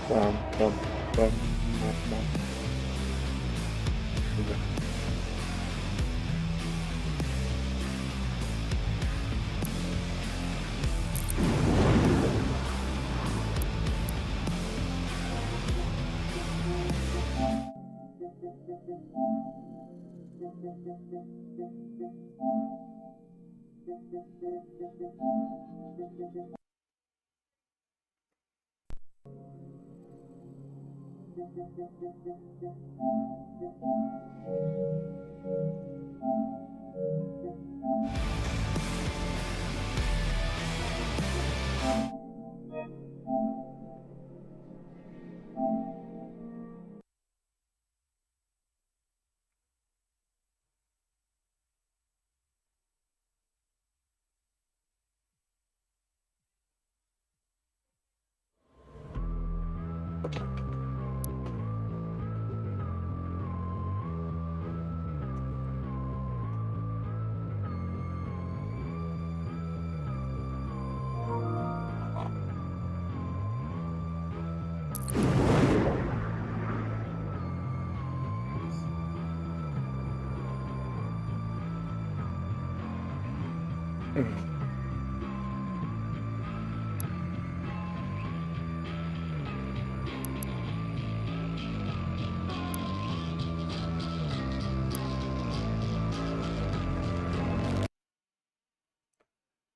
Bum, bum, bum, bum, bum. Güzel.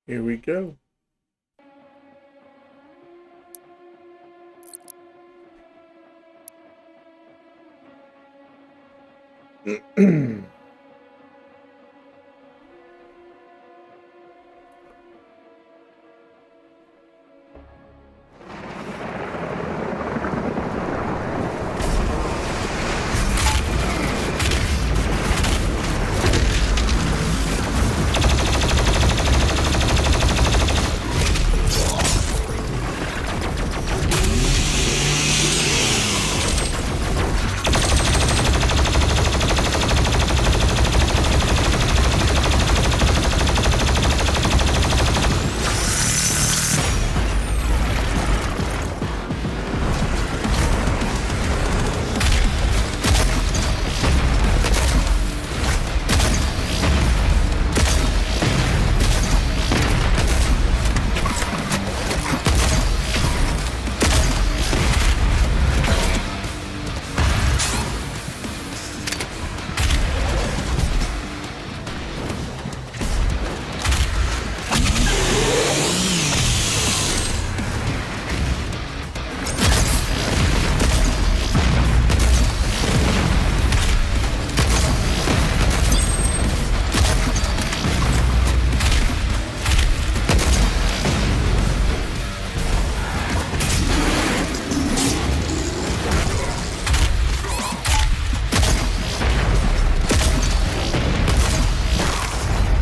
Here we go.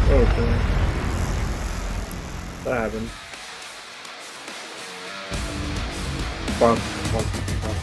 Okay. That happened. Bum, bum, bum.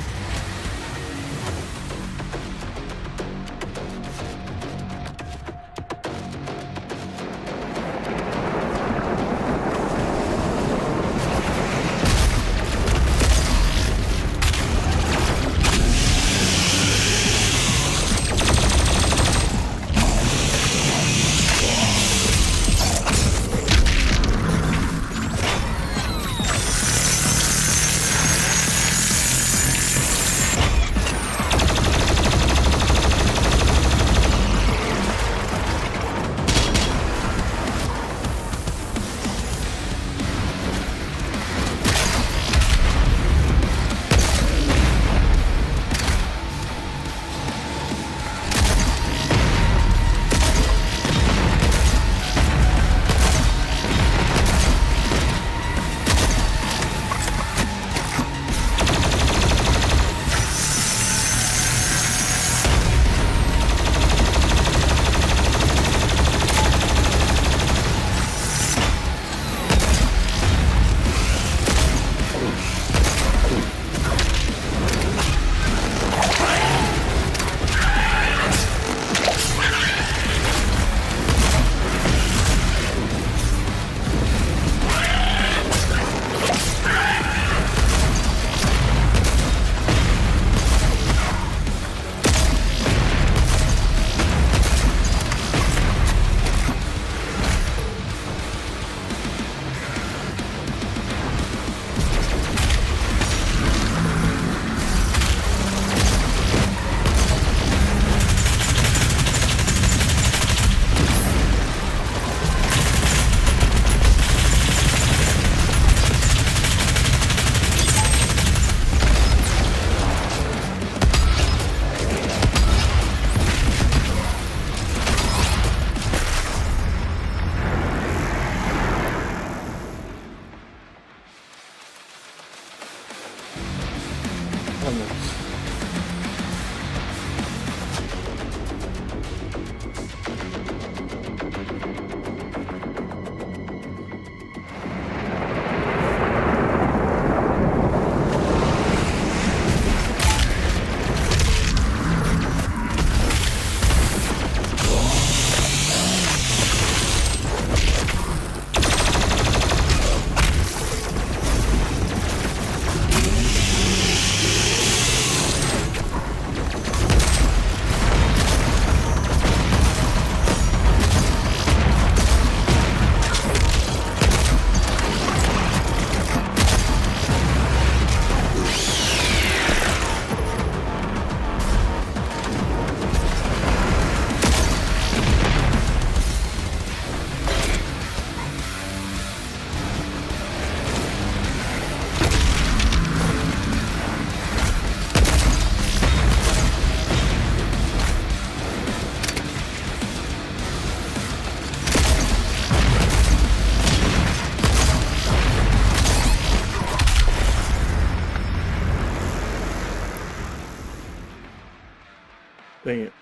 Dang it.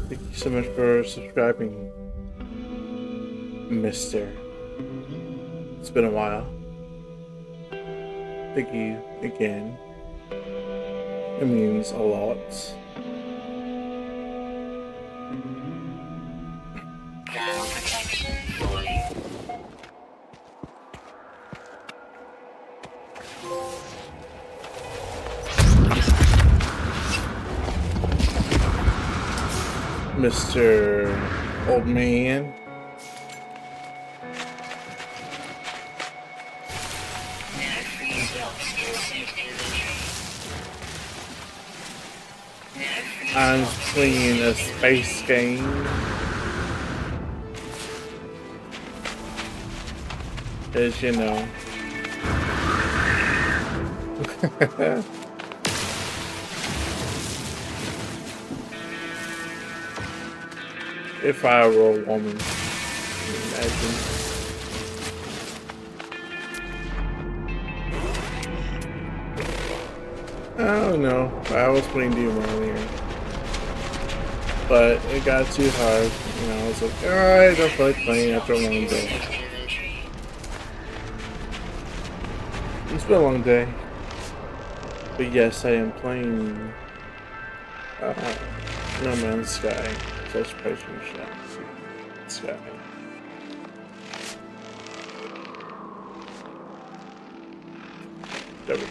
Thank you so much for subscribing, Mister. It's been a while. Thank you again. It means a lot. Mr. Old Man. I'm playing a space game. As you know. If I were a woman, imagine. I don't know. I was playing Doom earlier, but it got too hard. You know, I was like, alright, I don't feel like playing after a long day. It's been a long day. But yes, I am playing No Man's Sky. Such pressure shots. Sky. There we go.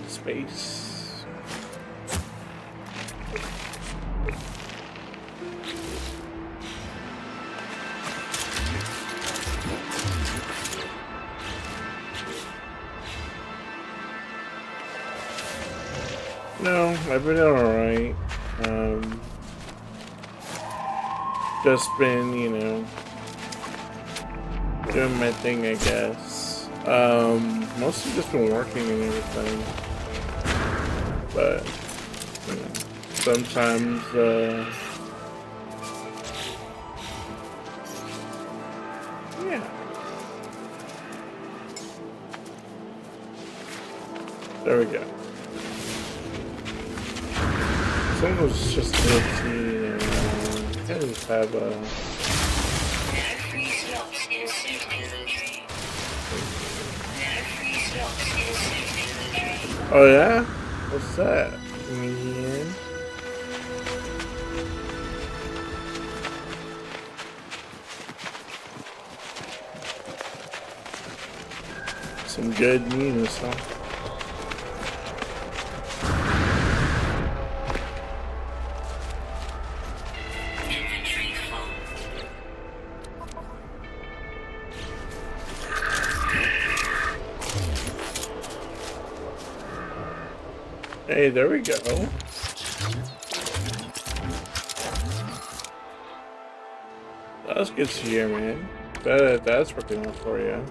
Space. No, I've been alright. Just been, you know, doing my thing, I guess. Mostly just been working and everything. But, you know, sometimes, yeah. There we go. Someone was just guilty and I just have a... Oh yeah? What's that? Man. Some good news, huh? Hey, there we go. That's good to hear, man. That's working out for you.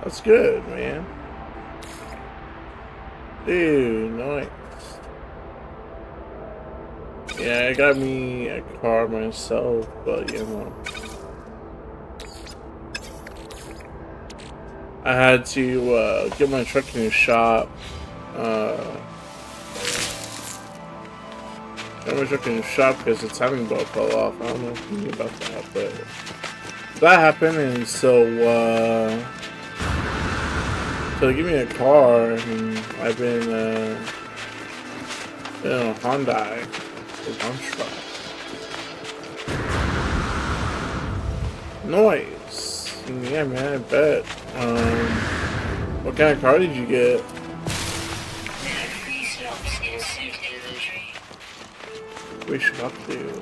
That's good, man. Dude, nice. Yeah, I got me a car myself, but you know, I had to get my truck in the shop. Got my truck in the shop because the timing belt fell off. I don't know if you knew about that, but that happened, and so they give me a car, and I've been in a Hyundai. Nice. Yeah, man, I bet. What kind of car did you get? We should up to.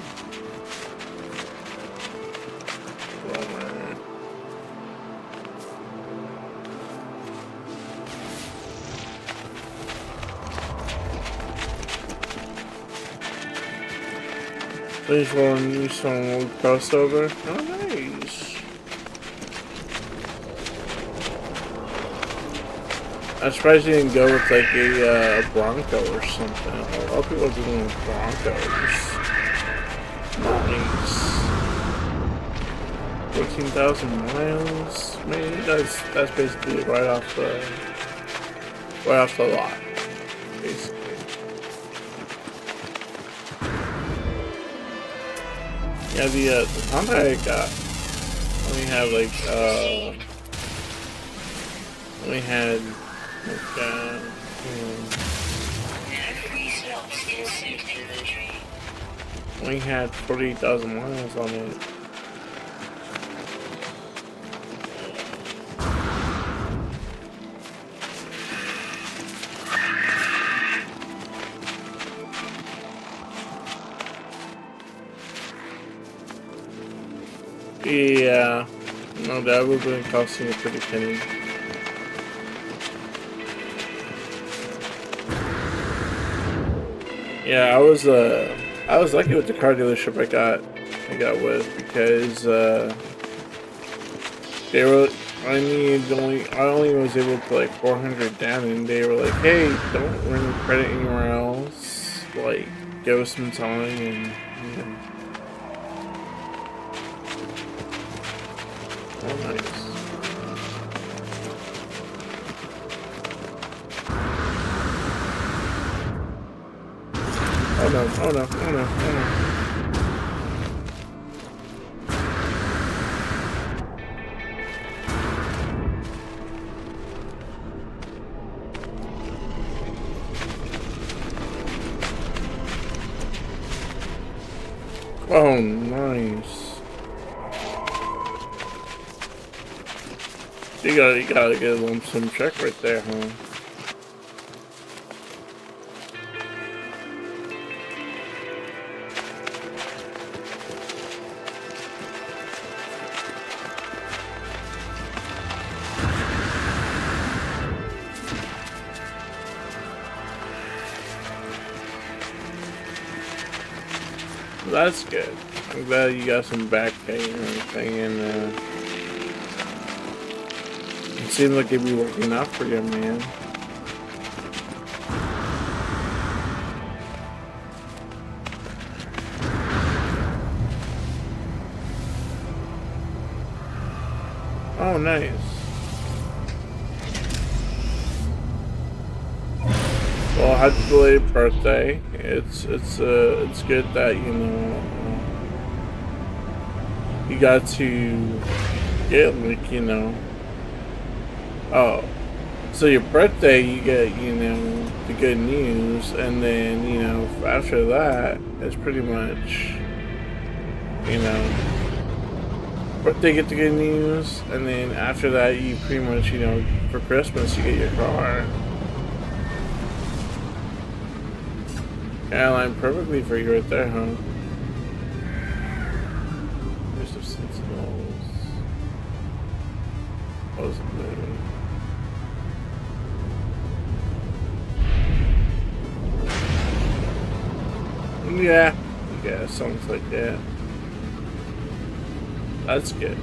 Which one you saw a crossover? Oh, nice. I'm surprised you didn't go with like a Bronco or something. A lot of people are doing Broncos. Nice. 14,000 miles. Maybe that's basically right off the lot. Basically. Yeah, the Honda I got only had only had 48,000 miles on it. Yeah, no, that would have been costing a pretty penny. Yeah, I was lucky with the car dealership I got with because they were I only was able to like 400 down, and they were like, hey, don't run your credit anywhere else, like give us some time and you know. Oh, nice. Oh no, oh no, oh no, oh no. Oh, nice. You gotta get a lump sum check right there, huh? That's good. I'm glad you got some back pay and everything, and it seemed like it'd be working out for you, man. Oh, nice. Well, happy belated birthday. It's good that you got to get like oh, so your birthday you get the good news, and then after that it's pretty much birthday get the good news, and then after that you pretty much for Christmas you get your car. Yeah, aligned perfectly for you right there, huh? There's some sentinels. What was it blue? Yeah, something like that. That's good.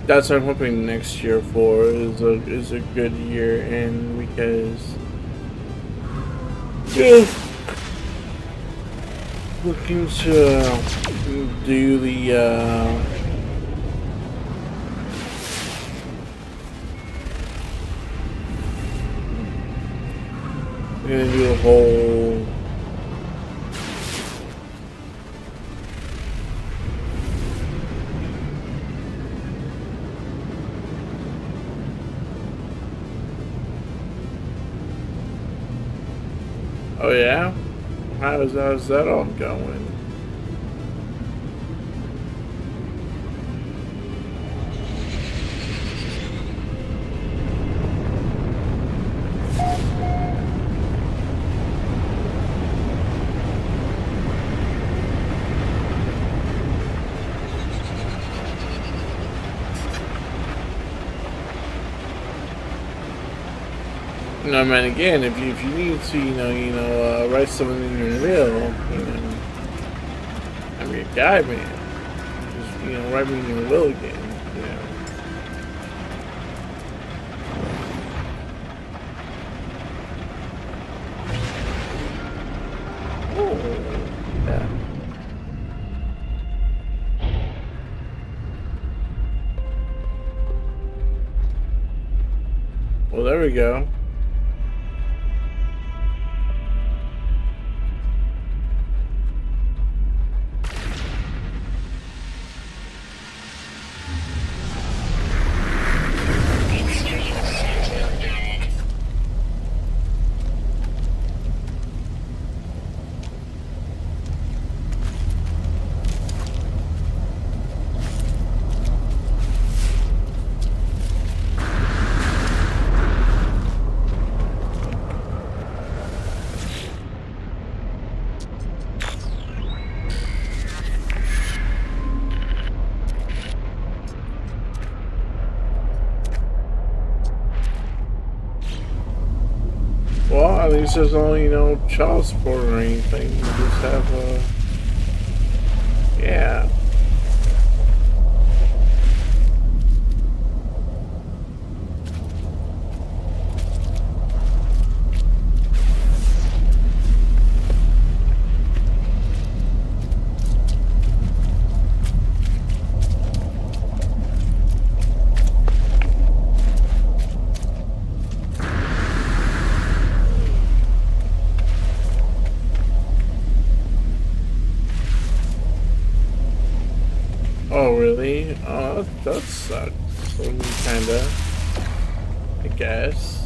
That's what I'm hoping next year for is a good year, and because looking to do the we're gonna do a whole oh yeah? How's that all going? No, man. Again, if you need to, write something in your will, I'm your guy, man. Just write me in your will again. Oh, yeah. Well, there we go. Well, at least there's no, child support or anything. You just have, yeah. Oh, really? Oh, that sucks. Kinda. I guess.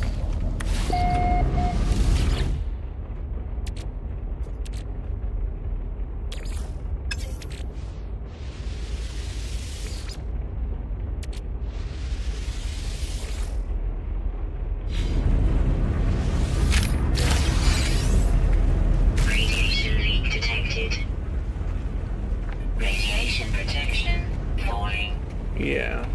Radiation leak detected. Radiation protection falling. Yeah.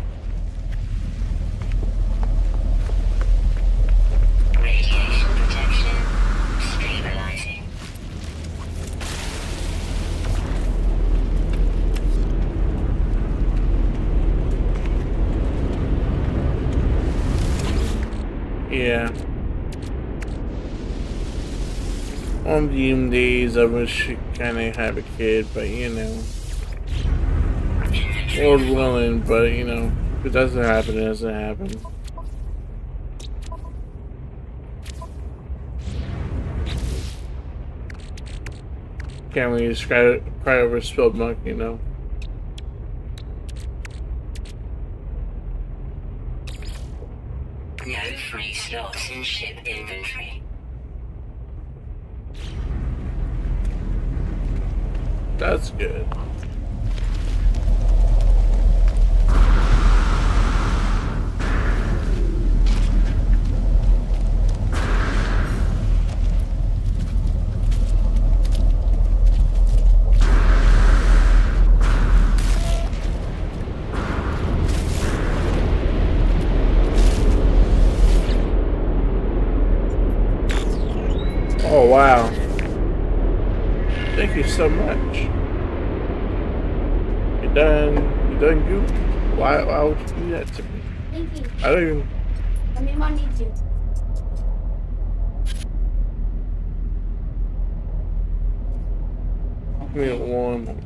Radiation protection stabilizing. Yeah. On the days, I wish you kind of have a kid, but Lord willing, but if it doesn't happen, it doesn't happen. Can't really just cry over spilled milk, No free slots in ship inventory. That's good. Oh, wow. Thank you so much. You're done good. Why would you do that to me? Thank you. I don't even... I mean, mom needs you. Give me one moment.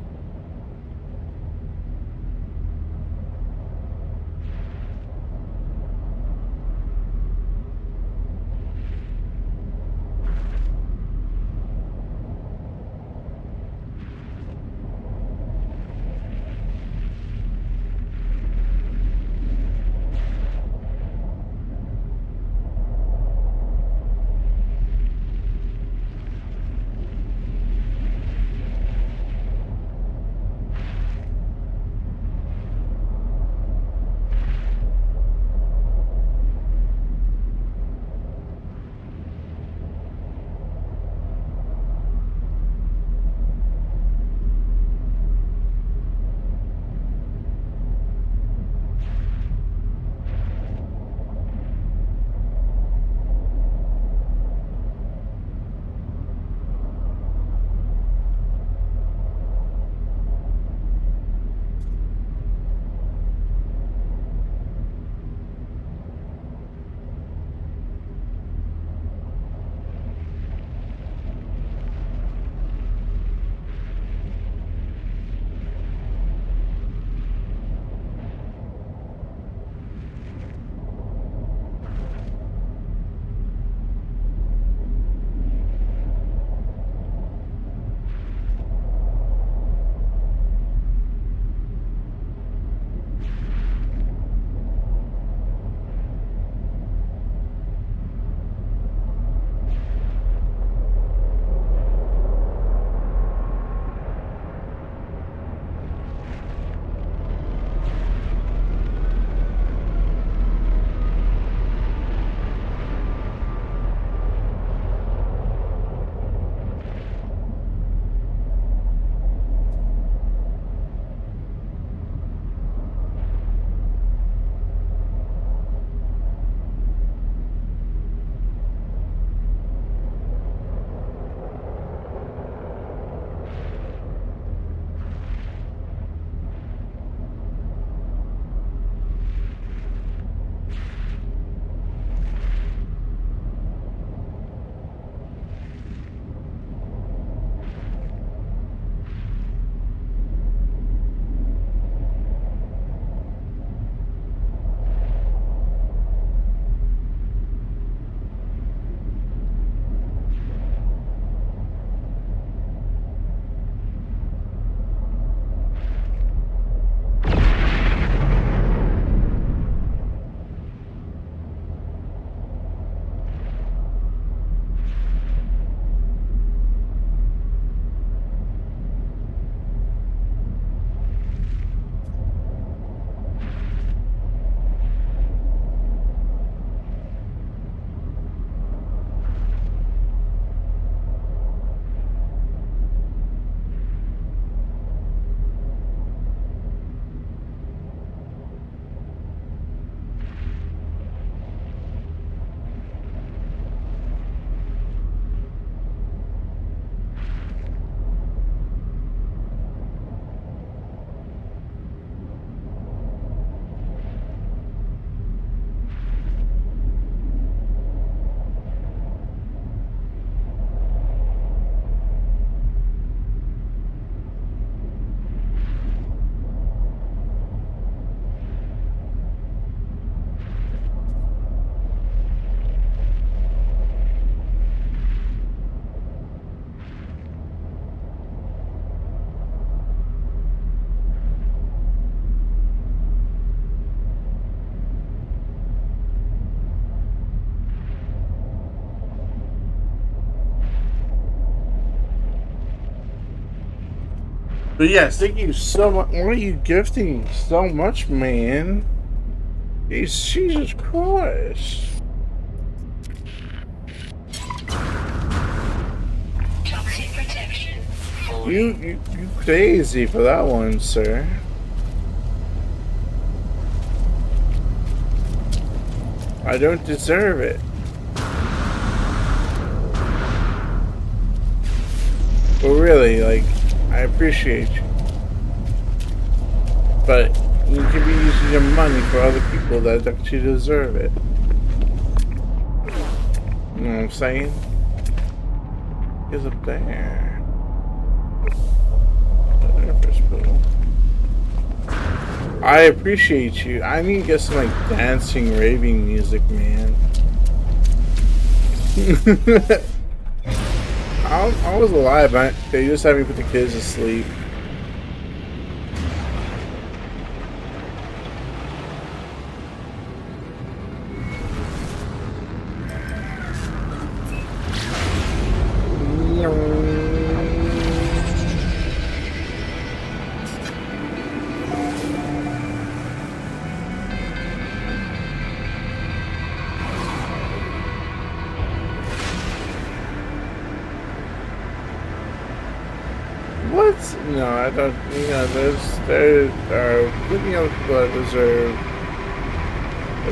But yes, thank you so much. Why are you gifting so much, man? Jesus Christ. Toxic protection. You crazy for that one, sir. I don't deserve it. But really, like, I appreciate you. But you could be using your money for other people that actually deserve it. You know what I'm saying? He's up there. I appreciate you. I need to get some like dancing, raving music, man. I was alive, man. They just had me put the kids to sleep. What? No, I don't. You know, there are plenty of people that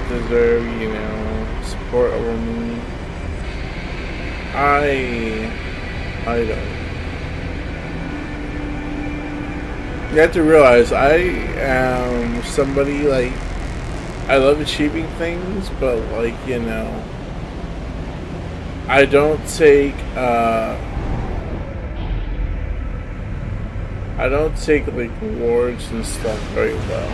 deserve, you know, support over me. I don't. You have to realize I am somebody like I love achieving things, but like you know, I don't take like rewards and stuff very well.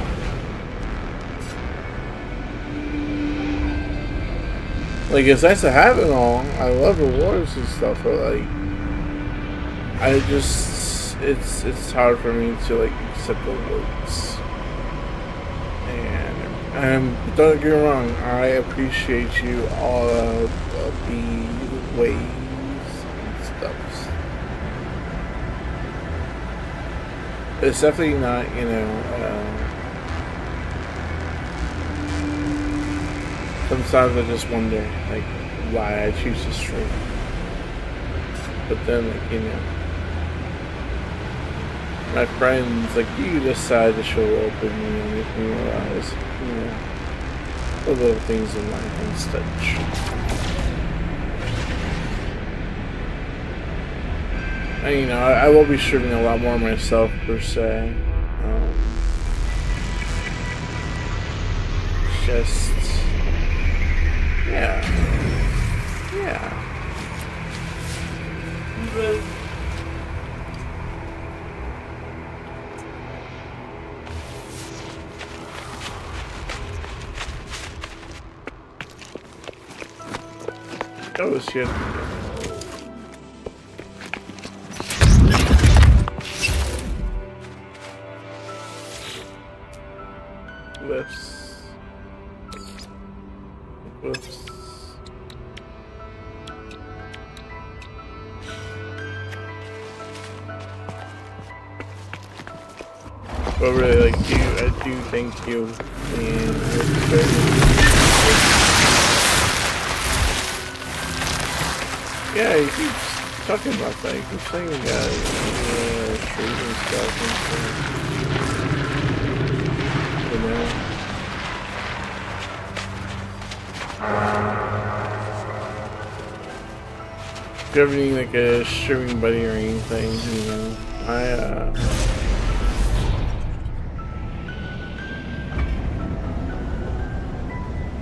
Like it's nice to have it all. I love rewards and stuff, but like I just it's hard for me to like accept the rewards. And don't get me wrong, I appreciate you all of the ways and stuff. It's definitely not, you know, sometimes I just wonder, like, why I choose to stream. But then, like, you know, my friends, like, you decide to show up and, you know, make me realize, you know, the little things in life and such. And, you know, I will be streaming a lot more myself, per se. Just, yeah. But, oh shit. Lifts. But really, like, I do thank you, and yeah, he keeps talking about that. He keeps saying trees and stuff and you know. If you ever need like a streaming buddy or anything, you know,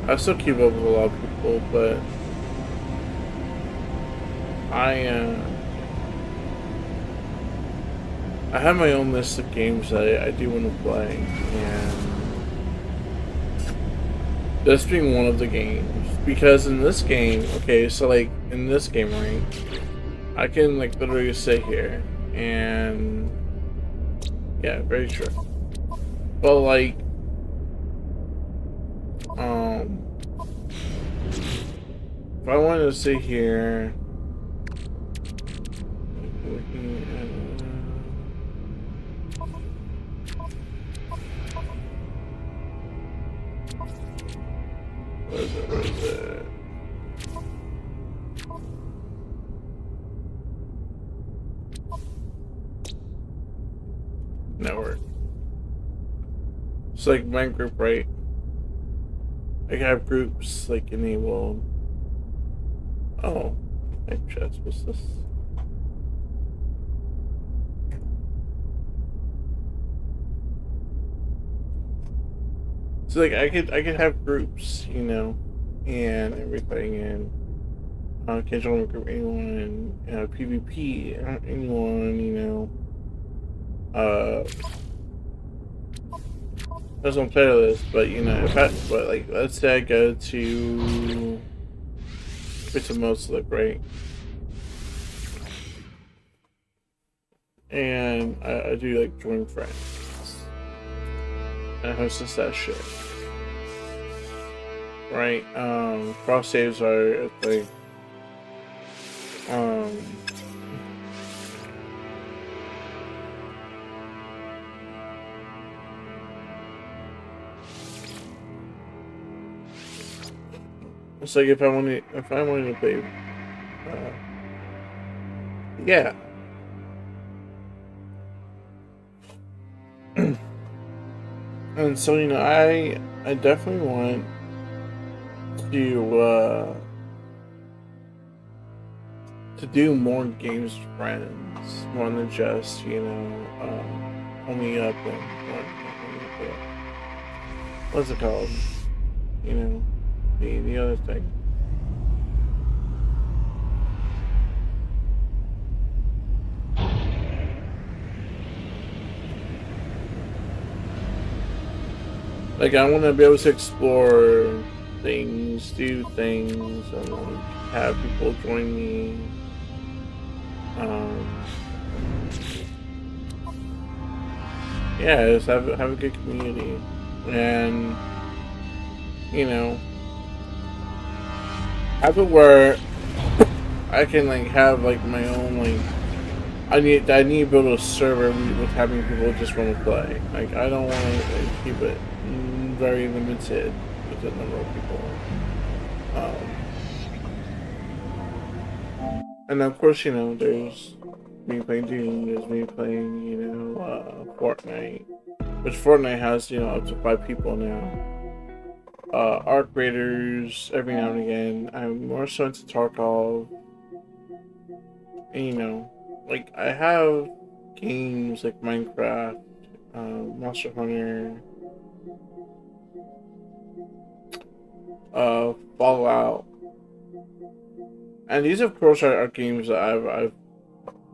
I still keep up with a lot of people, but I have my own list of games that I do want to play, and this being one of the games. Because in this game, okay, so like in this game, right, I can like literally sit here and yeah, very true. But like, if I wanted to sit here. What is it? What is it? Network. It's like my group, right? I can have groups like enabled. Oh, hey, chats. What's this? So like I could have groups, you know, and everything, and can join group anyone, and PvP anyone, you know. There's on playlist, but you know, but like let's say I go to it's a most look right, and I do like join friends, and I host this that shit. Right, cross saves are a thing. It's like if I wanted to play, yeah. And so you know, I definitely want to do more games with friends, more than just you know only up and what's it called? You know, the other thing. Like I want to be able to explore things, do things, and like have people join me. Yeah, just have a good community, and you know, have it where I can like have like my own like. I need to build a server with having people just want to play. Like I don't want to like, keep it very limited with the number of people. And of course, you know, there's me playing Doom, there's me playing, you know, Fortnite, which Fortnite has, you know, up to 5 people now. Arc Raiders every now and again. I'm more so into Tarkov. And, you know, like I have games like Minecraft, Monster Hunter, Fallout, and these of course are games that I've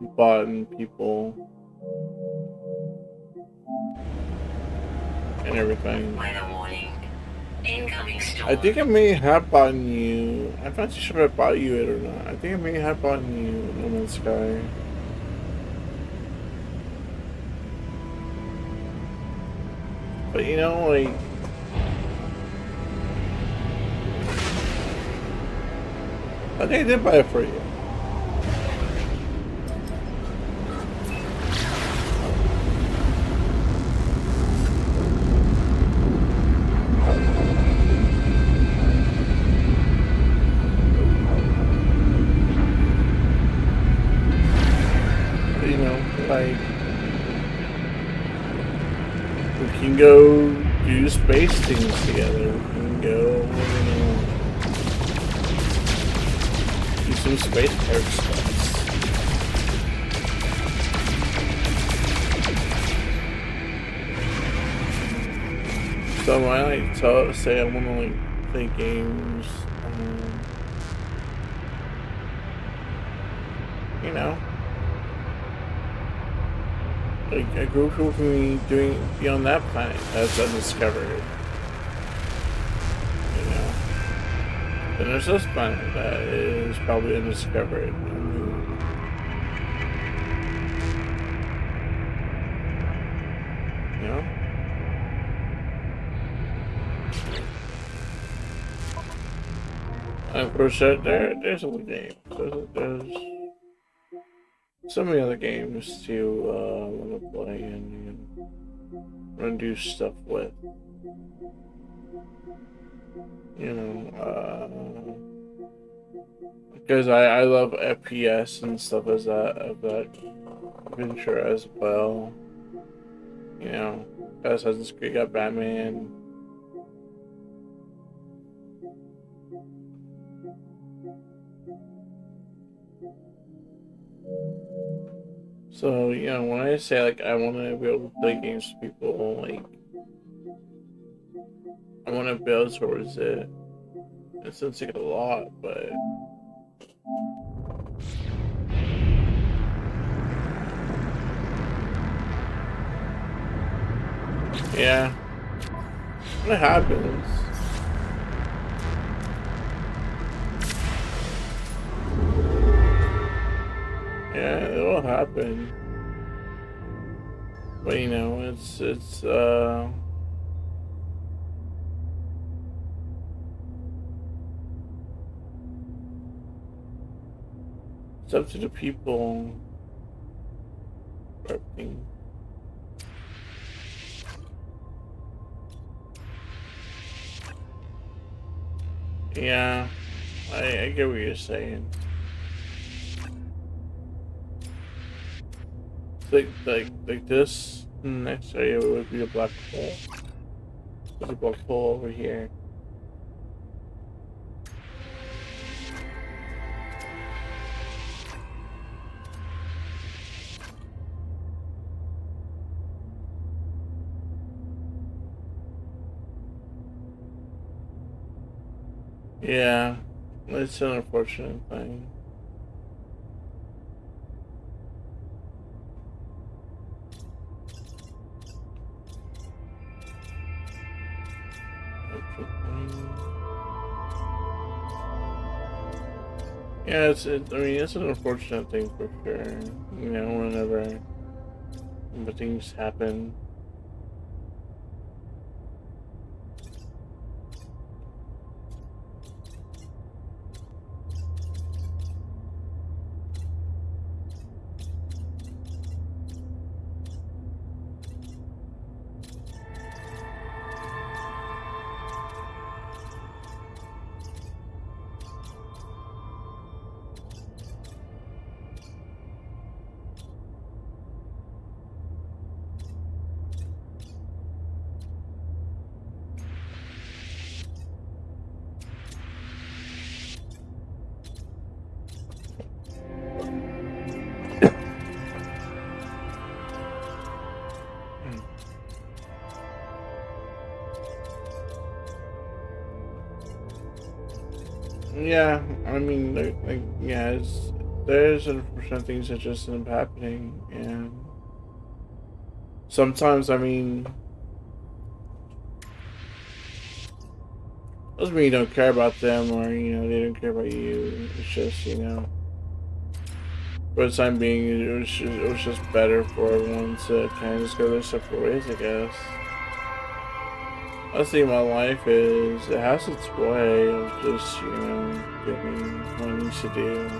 bought and people and everything. Weather warning. Incoming storm. I think I may have bought you. I'm not too sure if I bought you it or not. I think I may have bought you No Man's Sky. But you know, like I think I did buy it for you. You know, like we can go do space things together. We can go, you know, do some space pirate stuff. So when I like say I want to like play games, you know, like a group of people can be on that planet that's undiscovered. You know, and there's this planet that is probably undiscovered. You know. And of course, there's other games. There's so many other games to want to play and do stuff with. You know, because I love FPS and stuff as that adventure as well. You know, Assassin's Creed got Batman. So, you know, when I say like I want to be able to play games with people, like I want to build towards it. It sounds like a lot, but yeah, it happens. Yeah, it will happen. But you know, it's it's up to the people. Everything. Yeah, I get what you're saying. Like this next area would be a black hole. There's a black hole over here. Yeah, it's an unfortunate thing. Yeah, I mean, it's an unfortunate thing for sure. You know, whenever things happen. Yeah, I mean, yeah, there's unfortunate things that just end up happening, and sometimes, I mean, doesn't mean you don't care about them or you know they don't care about you. It's just you know, for the time being, it was just better for everyone to kind of just go their separate ways, I guess. I think my life is it has its way of just you know doing what it needs to do.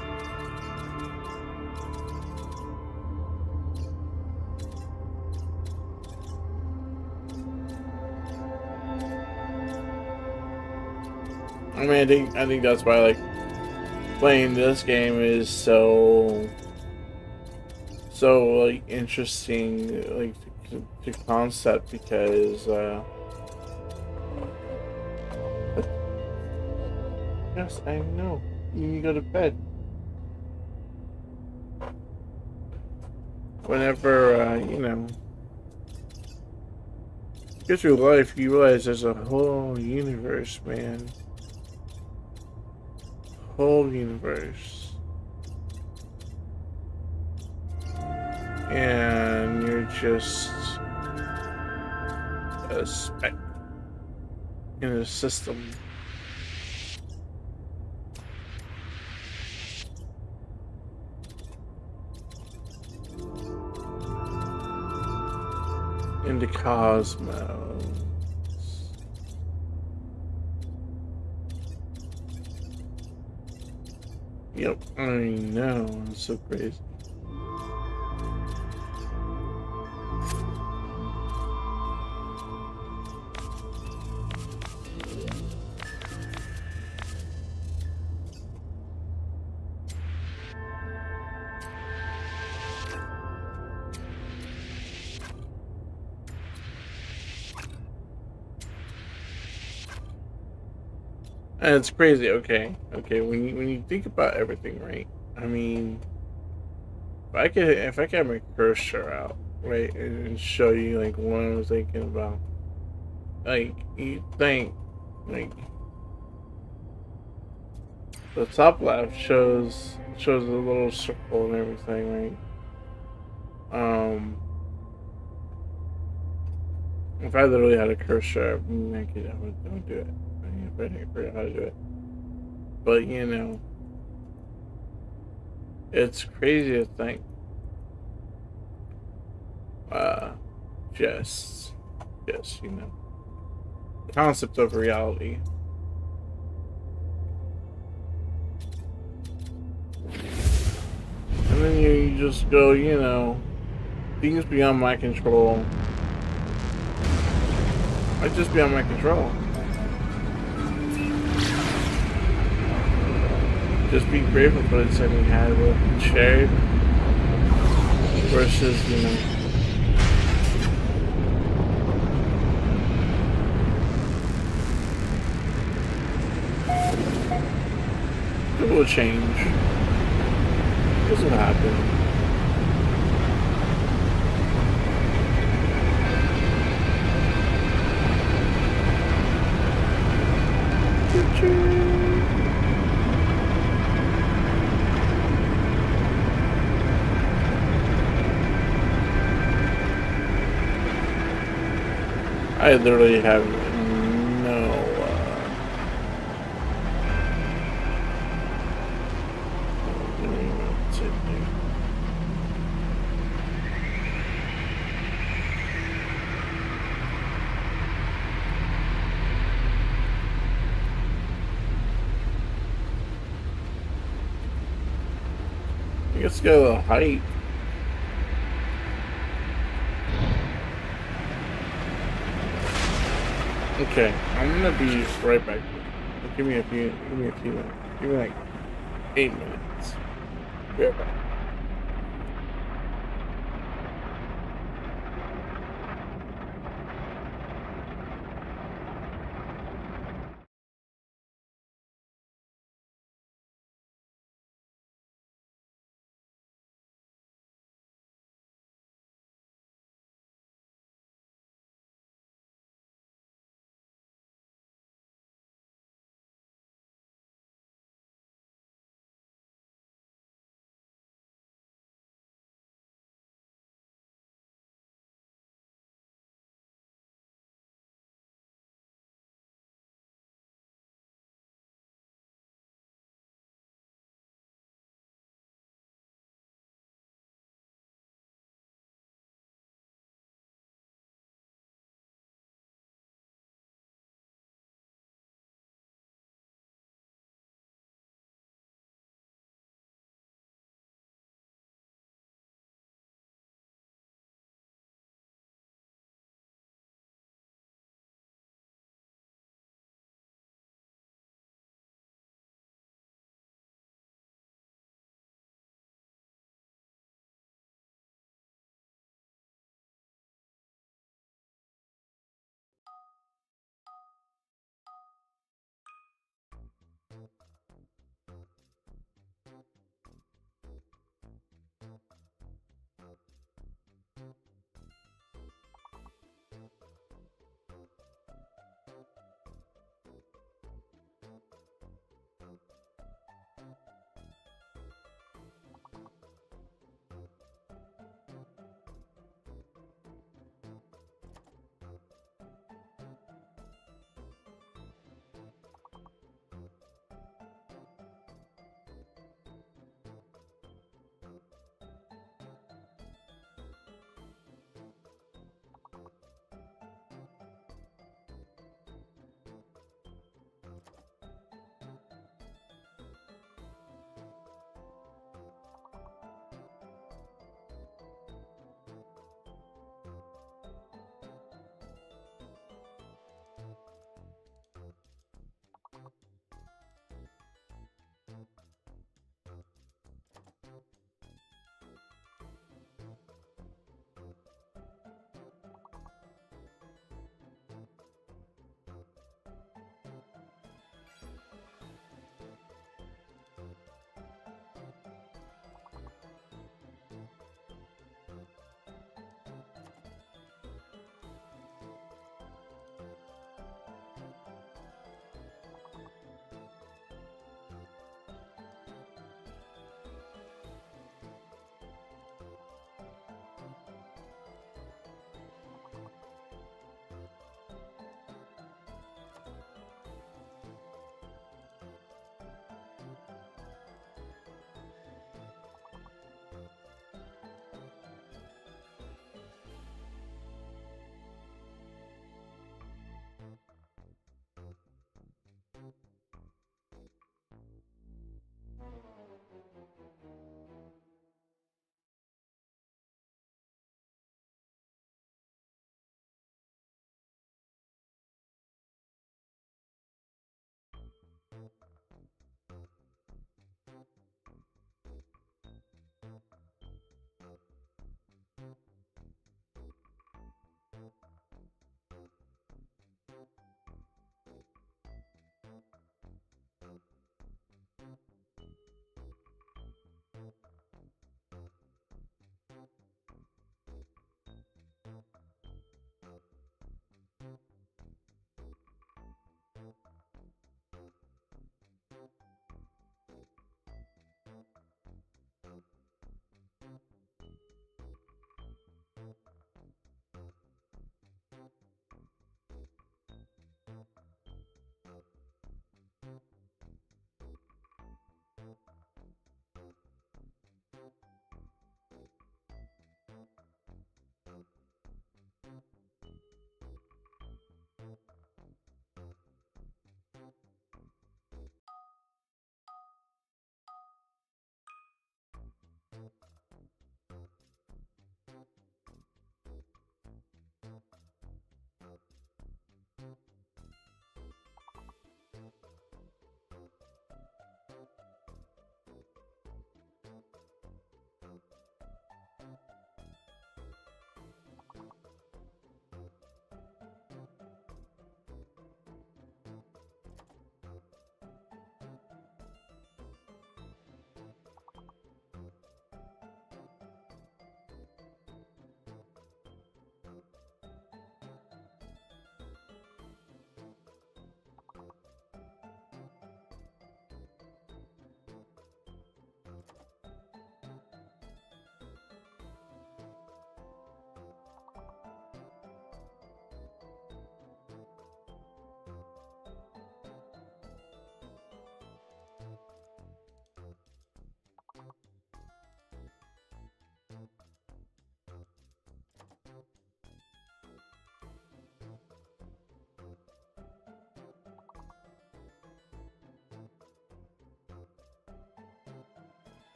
I mean, I think that's why like playing this game is so like interesting, like the concept because. Yes, I know. You need to go to bed. Whenever, you know, you get through life, you realize there's a whole universe, man. Whole universe. And you're just a speck in a system. In the cosmos. Yep, I know, it's so crazy. And it's crazy. Okay, okay. When you think about everything, right? I mean, if I could have my cursor out, right, and show you like what I was thinking about, like you think, like the top left shows a little circle and everything, right? If I literally had a cursor, I would do it. I mean, if I didn't figure out how to do it, but it's crazy to think. Uh, just, just the concept of reality. And then you just go, things beyond my control. Might just beyond my control. Just be grateful for the time you had with and shared versus, it will change. This will happen. I literally have no. I don't even know what to do. I guess get a little height. Okay, I'm gonna be right back. Give me a few minutes. Give me like 8 minutes. Be right back.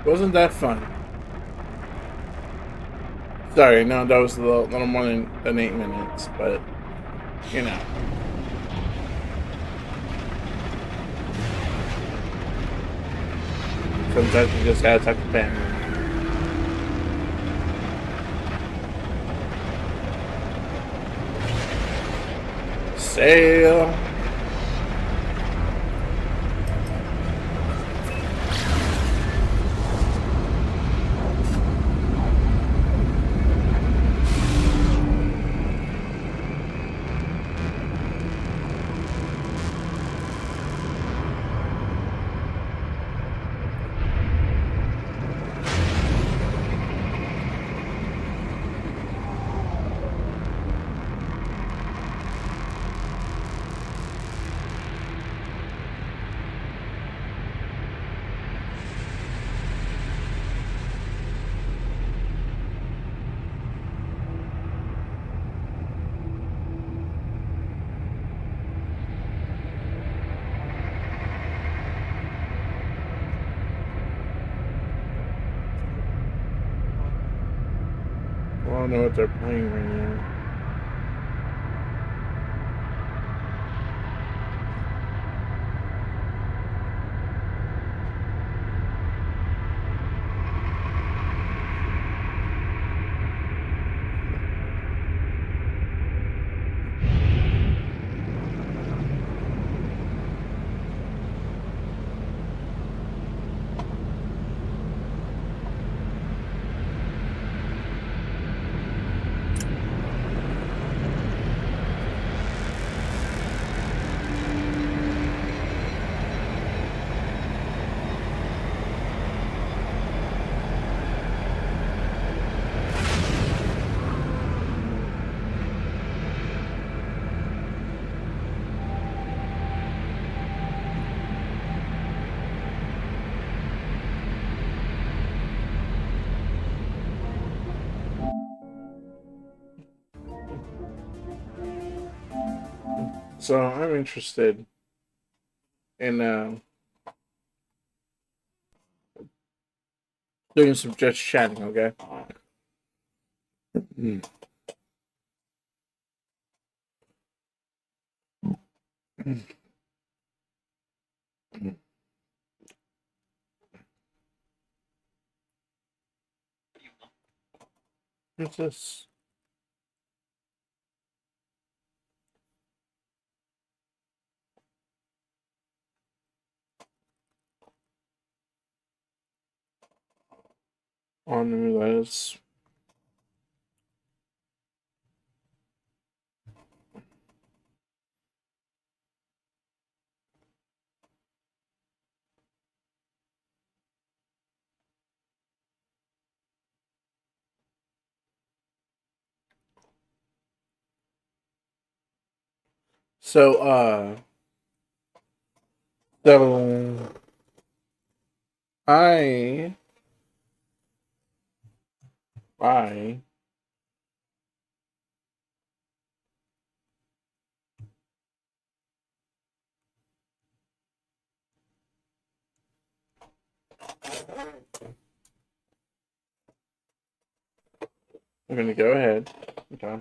Wasn't that fun? Sorry, no, that was a little more than 8 minutes, but you know. Sometimes you just gotta talk to family. Sail. I don't know what they're playing right now. So I'm interested in doing some just chatting, okay? Mm. What's this? On the list. So so I I I'm gonna go ahead. Okay.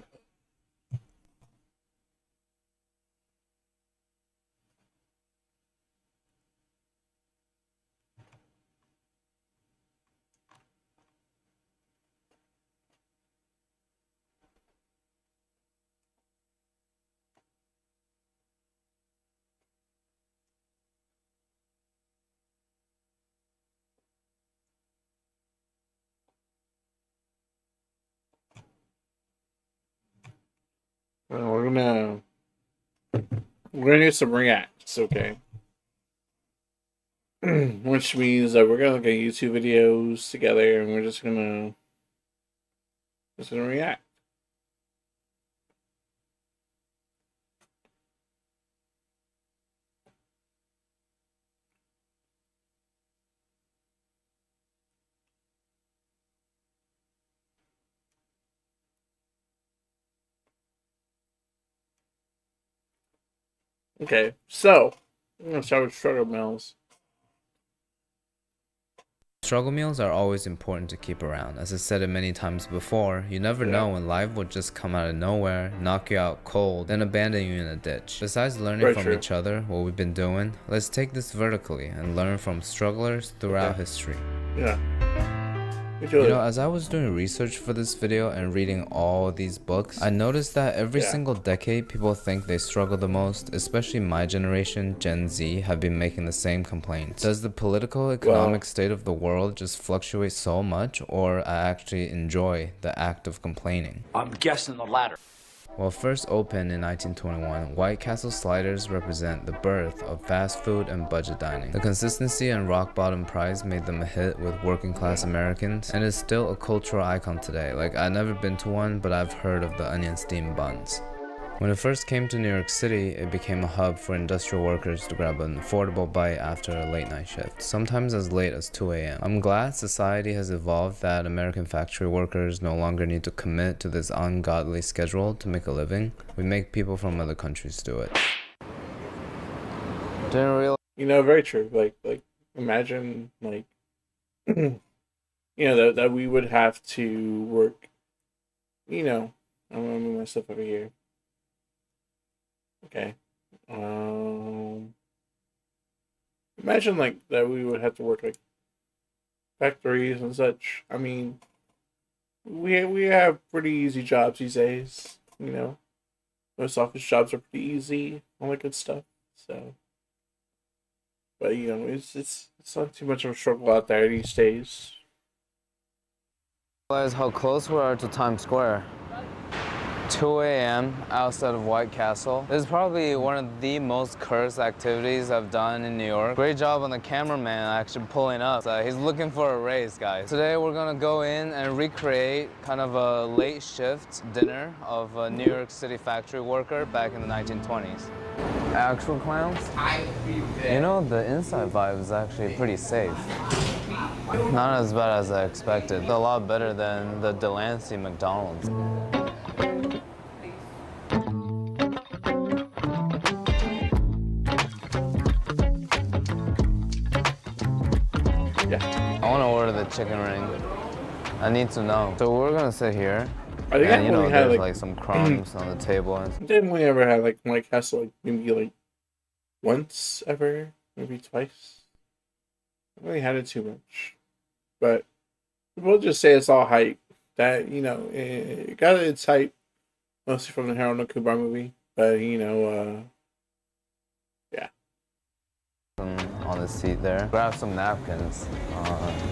Well, we're gonna do some reacts, okay? Which means that we're gonna look at YouTube videos together, and we're just gonna react. Okay, so I'm gonna start with Struggle Mills. Struggle meals are always important to keep around. As I said it many times before, you never know when life will just come out of nowhere, knock you out cold, then abandon you in a ditch. Besides learning from each other, what we've been doing, let's take this vertically and learn from strugglers throughout history. Yeah. You know, as I was doing research for this video and reading all these books, I noticed that every single decade people think they struggle the most, especially my generation, Gen Z, have been making the same complaints. Does the political economic state of the world just fluctuate so much, or I actually enjoy the act of complaining? I'm guessing the latter. Well, first opened in 1921, White Castle sliders represent the birth of fast food and budget dining. The consistency and rock bottom price made them a hit with working class Americans, and is still a cultural icon today. Like, I've never been to one, but I've heard of the onion steamed buns. When it first came to New York City, it became a hub for industrial workers to grab an affordable bite after a late night shift, sometimes as late as 2 a.m. I'm glad society has evolved that American factory workers no longer need to commit to this ungodly schedule to make a living. We make people from other countries do it. Didn't realize. You know, very true. Like imagine, like, you know, that we would have to work, you know, I'm gonna move my stuff over here. Okay. Imagine like that we would have to work like factories and such. I mean, we have pretty easy jobs these days. You know, most office jobs are pretty easy, all that good stuff. So, but you know, it's not too much of a struggle out there these days. Realize how close we are to Times Square. 2 a.m. outside of White Castle. This is probably one of the most cursed activities I've done in New York. Great job on the cameraman actually pulling up. He's looking for a raise, guys. Today we're gonna go in and recreate kind of a late shift dinner of a New York City factory worker back in the 1920s. Actual clowns? You know, the inside vibe is actually pretty safe. Not as bad as I expected. A lot better than the Delancey McDonald's. I want to order the chicken ring. I need to know. So we're gonna sit here. I think and, I only had like some crumbs on the table. And didn't we ever have like White Castle like maybe like once ever, maybe twice? I really had it too much, but we'll just say it's all hype. That, you know, it got its hype mostly from the Harold and Kumar movie, but you know, yeah. On the seat there. Grab some napkins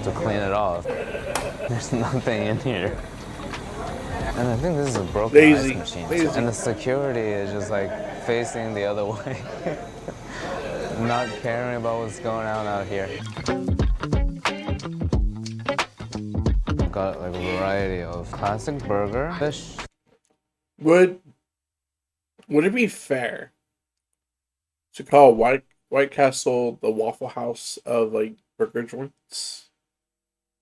to clean it off. There's nothing in here. And I think this is a broken ice machine. And the security is just like facing the other way. Not caring about what's going on out here. Got like a variety of classic burger, fish. Would it be fair to call White Castle the Waffle House of like burger joints?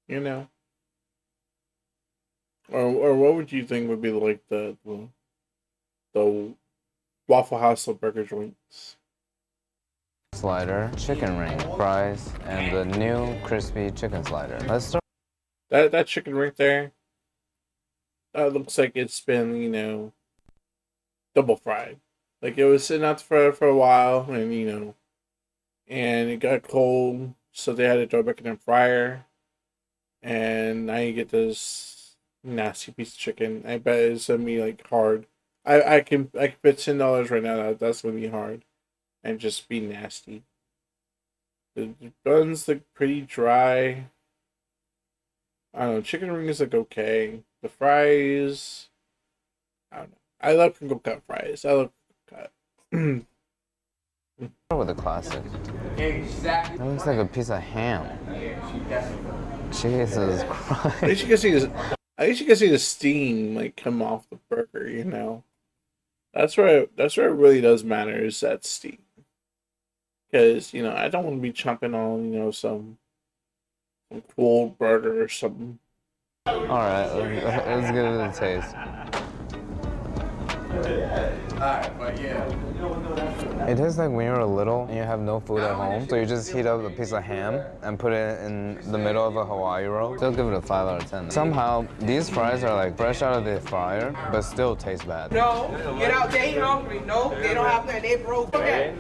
You know? Or what would you think would be like the Waffle House of burger joints? Slider, chicken ring, fries, and the new crispy chicken slider. Let's start. That chicken right there, that looks like it's been, you know, double fried. Like it was sitting out for a while, and you know, and it got cold, so they had to throw it back in the fryer, and now you get this nasty piece of chicken. I bet it's gonna be like hard. I can bet $10 right now that's gonna be hard, and just be nasty. The buns look pretty dry. I don't know. Chicken wings look okay. The fries, I don't know. I love crinkle cut fries. I love crinkle cut. With the classic. Exactly. That looks like a piece of ham. Jesus Christ. At least you can see the steam like come off the burger. You know, that's where it really does matter, is that steam. Because you know, I don't want to be chomping on, you know, some cold burger or something. Alright, let's give it a taste. Alright, but yeah. It tastes like when you're little and you have no food at home, so you just heat up a piece of ham and put it in the middle of a Hawaii roll. Still give it a 5 out of 10. Somehow, these fries are like fresh out of the fryer, but still taste bad. No, get out. They hungry. No, they don't have that. They broke. Okay.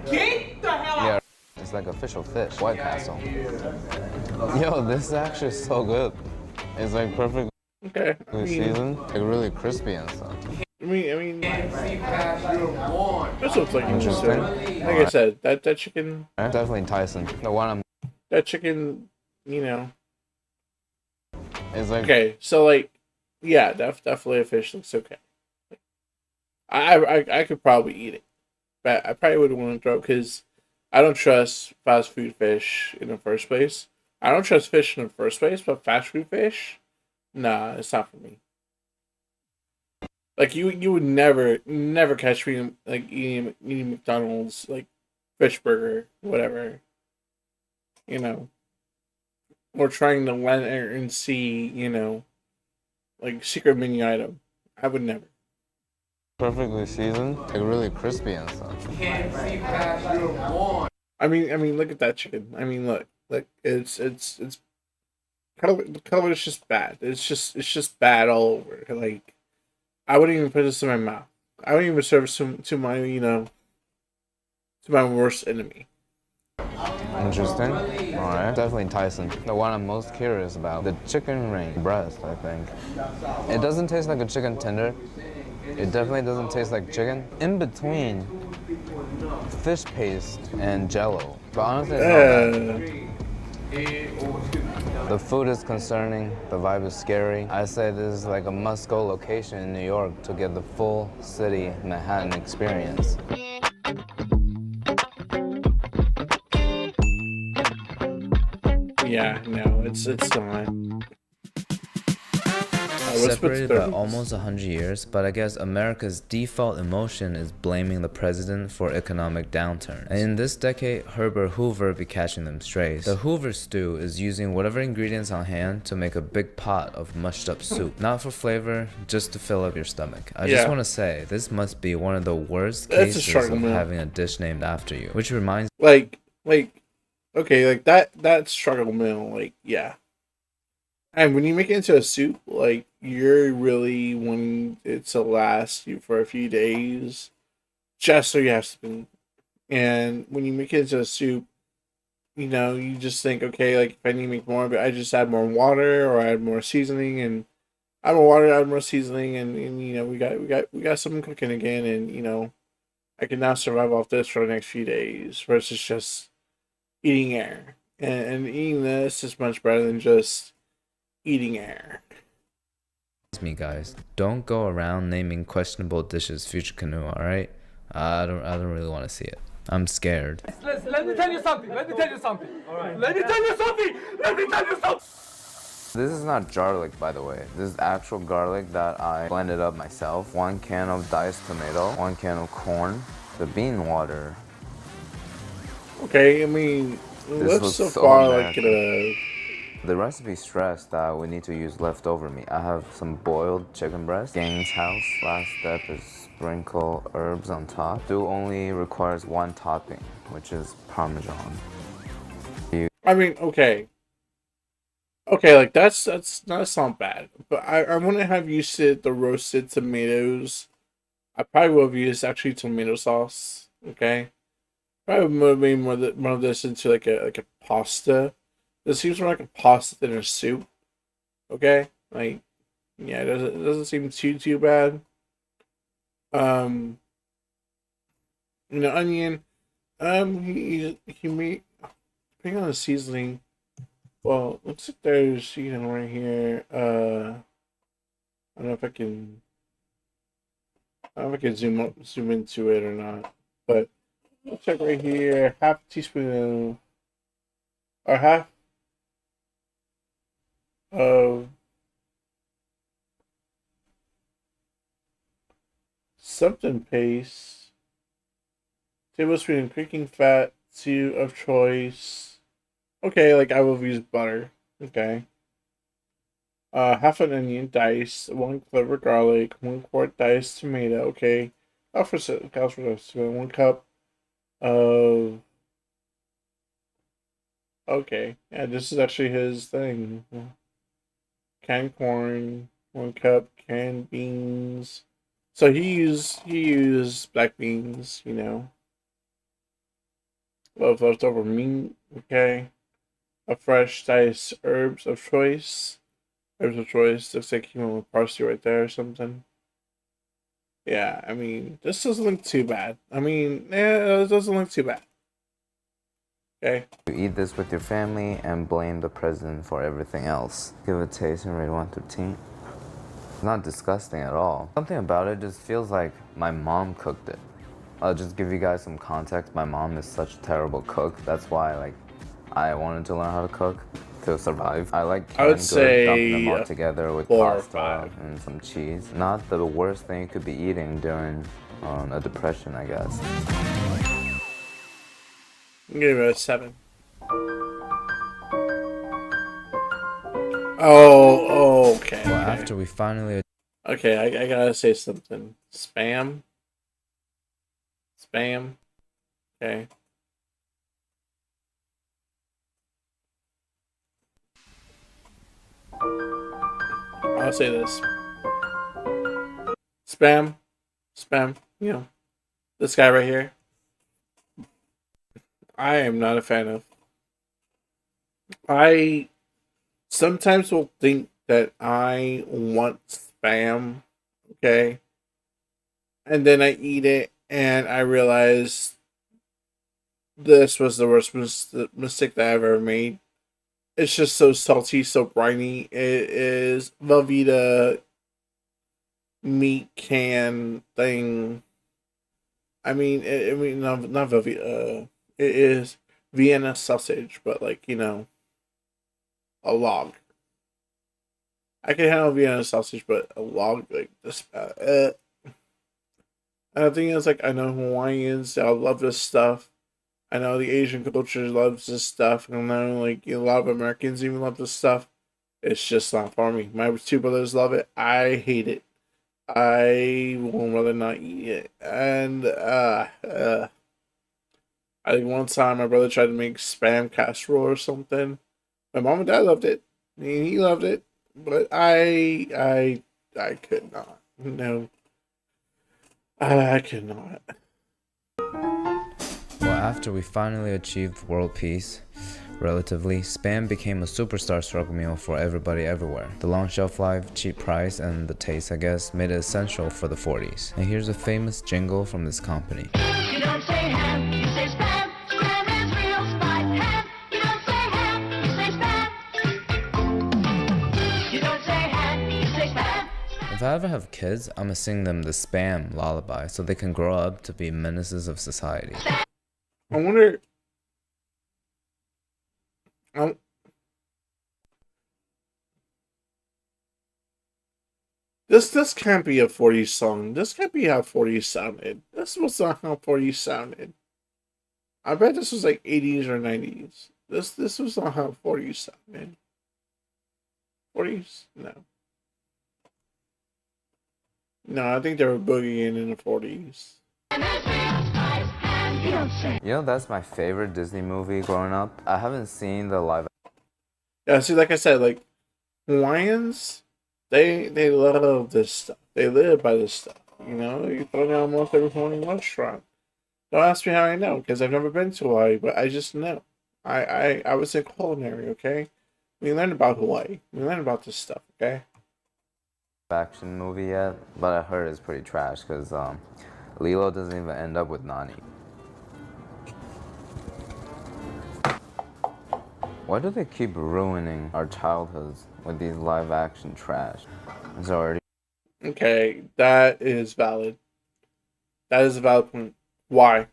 Get the hell out. Yeah, it's like official fish, White Castle. Yo, this is actually so good. It's like perfectly Okay. seasoned, like really crispy and stuff. I mean, this looks like Interesting. interesting. Like I said, that chicken, Definitely Tyson. The one I'm that chicken, you know. is like Okay, so like, yeah, definitely a fish looks okay. I could probably eat it, but I probably wouldn't want to throw it because I don't trust fast food fish in the first place. I don't trust fish in the first place, but fast food fish, nah, it's not for me. Like you would never catch me like eating McDonald's like fish burger, whatever. You know, or trying to enter and see, you know, like secret menu item. I would never. perfectly seasoned, like really crispy and stuff. I mean, look at that chicken. I mean, look, it's the color is just bad. It's just bad all over. Like, I wouldn't even put this in my mouth. I wouldn't even serve this to my, you know, to my worst enemy. Interesting. Alright. Definitely Tyson. The one I'm most curious about. The chicken ring breast, I think. It doesn't taste like a chicken tender. It definitely doesn't taste like chicken. In between fish paste and jello. But honestly, it's not bad. The food is concerning, the vibe is scary. I say this is like a must-go location in New York to get the full city Manhattan experience. Yeah, no, it's not. Separated by almost 100 years, but I guess America's default emotion is blaming the president for economic downturn. And in this decade, Herbert Hoover be catching them strays. The Hoover stew is using whatever ingredients on hand to make a big pot of mushed up soup. Not for flavor, just to fill up your stomach. I just want to say, this must be one of the worst cases of having a dish named after you. Which reminds like, okay, like that struggle meal, like, yeah. And when you make it into a soup, like, you're really wanting it to last you for a few days, just so you have spoon. And when you make it into a soup, you know, you just think, okay, like, if I need to make more, but I just add more water or add more seasoning, and add more water, add more seasoning, and you know, we got something cooking again, and you know, I can now survive off this for the next few days versus just eating air. And eating this is much better than just eating air. me, guys, don't go around naming questionable dishes Future Canoe, alright? I don't really want to see it. I'm scared. Let me tell you something. Let me tell you something. All right. Let me tell you something. Let me tell you something. This is not garlic, by the way. This is actual garlic that I blended up myself. 1 can of diced tomato, 1 can of corn, the bean water. Okay, I mean, This looks looks so so far like nasty. it. The recipe stressed that we need to use leftover meat. I have some boiled chicken breast. Gang's house. Last step is sprinkle herbs on top. Stew only requires 1 topping, which is Parmesan. I mean, okay, like that's not bad. But I wouldn't have used the roasted tomatoes. I probably would have used actually tomato sauce. Okay, probably would have made more of this into like a pasta. This seems more like a pasta than a soup. Okay, like, yeah, it doesn't seem too bad. You know, onion. He made, depending on the seasoning. Well, looks like there's, you know, right here. I don't know if I can. I don't know if I can zoom into it or not. But let's check right here. Half a teaspoon or half of something paste, tablespoon cooking fat, 2 of choice. Okay, like I will use butter. Okay. half an onion diced, 1 clove garlic, 1 quart diced tomato. Okay, calls for this. 1 cup of. Okay, yeah, this is actually his thing. Canned corn, 1 cup canned beans. So he used black beans, leftover meat. Okay, a fresh diced herbs of choice. Herbs of choice looks like he went with parsley right there or something. Yeah, I mean, this doesn't look too bad. I mean, yeah, it doesn't look too bad. Okay. You eat this with your family and blame the president for everything else. Give it a taste and rate 1 through 10. It's not disgusting at all. Something about it just feels like my mom cooked it. I'll just give you guys some context. My mom is such a terrible cook. That's why I wanted to learn how to cook to survive. I like I would canned goods, dumping them say all together with 4 or pasta 5. and some cheese. Not the worst thing you could be eating during a depression, I guess. I'm giving it a 7. Oh, okay. Well, Okay, after we finally okay, I gotta say something. Spam. Okay. I'll say this. Spam. This guy right here. I am not a fan of. I sometimes will think that I want spam, okay? And then I eat it and I realize this was the worst mistake that I've ever made. It's just so salty, so briny. It is Velveeta meat can thing. I mean, not Velveeta. It is Vienna sausage, but a log. I can handle Vienna sausage, but a log like this. And the thing is, I know Hawaiians, they'll love this stuff. I know the Asian culture loves this stuff, and I know a lot of Americans even love this stuff. It's just not for me. My 2 brothers love it. I hate it. I would rather not eat it. And I think one time my brother tried to make spam casserole or something. My mom and dad loved it. He loved it, but I could not. No, I could not. Well, after we finally achieved world peace, relatively, Spam became a superstar struggle meal for everybody everywhere. The long shelf life, cheap price, and the taste, I guess, made it essential for the 40s. And here's a famous jingle from this company. You don't say ham, you say spam. Spam is real spice. Ham, you don't say ham, you say spam. You don't say ham, you say spam. If I ever have kids, I'm gonna sing them the Spam lullaby so they can grow up to be menaces of society. I wonder. This can't be a 40s song. This can't be how 40s sounded. This was not how 40s sounded. I bet this was 80s or 90s. This was not how 40s sounded. 40s? No. No, I think they were boogieing in the 40s. You know, that's my favorite Disney movie growing up. I haven't seen the live. Yeah, see, like I said, Hawaiians, they love this stuff. They live by this stuff. You throw down almost every morning restaurant. Don't ask me how I know, because I've never been to Hawaii, but I just know. I was in culinary, okay? We learned about Hawaii. We learned about this stuff, okay? Action movie yet, but I heard it's pretty trash because Lilo doesn't even end up with Nani. Why do they keep ruining our childhoods with these live action trash? It's already. Okay, that is valid. That is a valid point. Why?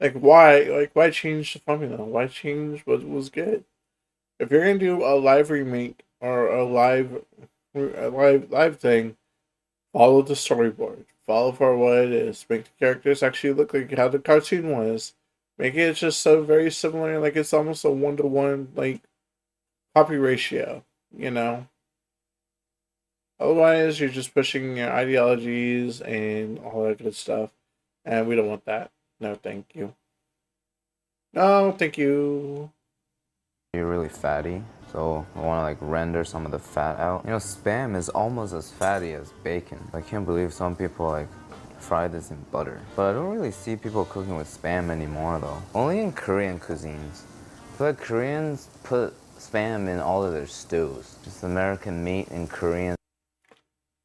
Why change the formula? Why change what was good? If you're gonna do a live remake or a live thing, follow the storyboard. Follow for what it is. Make the characters actually look like how the cartoon was. Make it just so very similar, like it's almost a 1-to-1 copy ratio. you know. Otherwise, you're just pushing your ideologies and all that good stuff. And we don't want that. No, thank you. No, thank you. You're really fatty, so I want to like render some of the fat out. You know, Spam is almost as fatty as bacon. I can't believe some people like fry this in butter. But I don't really see people cooking with Spam anymore though. Only in Korean cuisines. I feel like Koreans put Spam in all of their stews. Just American meat and Korean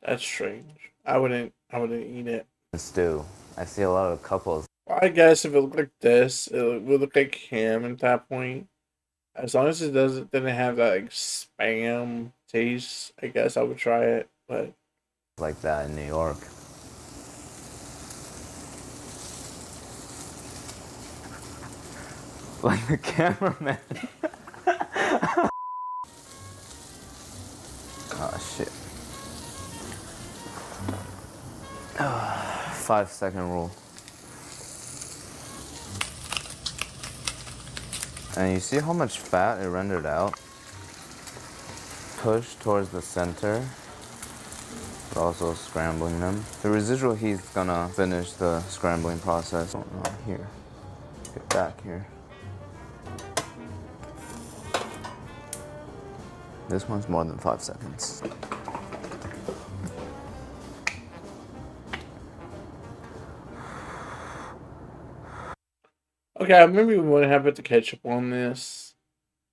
That's strange. I wouldn't eat it. stew. I see a lot of couples. Well, I guess if it looked like this, it would look like ham at that point. As long as it didn't have that like spam taste, I guess I would try it. But Like that in New York. Like the cameraman. Oh shit. 5-second rule. And you see how much fat it rendered out? Push towards the center, but also scrambling them. The residual heat's gonna finish the scrambling process. Oh, no, here. Get back here. This one's more than 5 seconds. okay, maybe we wouldn't have put the ketchup on this.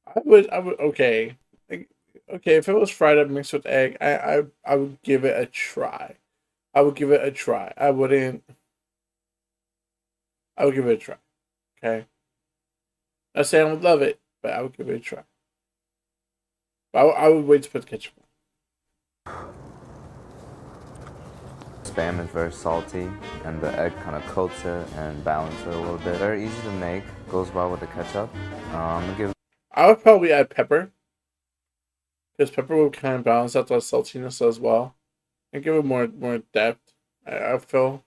I would. Okay, okay. If it was fried up mixed with egg, I would give it a try. I would give it a try. I wouldn't. I would give it a try. Okay. Not saying I would love it, but I would give it a try. But I would wait to put the ketchup on. Spam is very salty, and the egg kind of coats it and balances it a little bit. Very easy to make. Goes well with the ketchup. I'm gonna give. I would probably add pepper, because pepper would kind of balance out the saltiness as well, and give it more depth. I feel.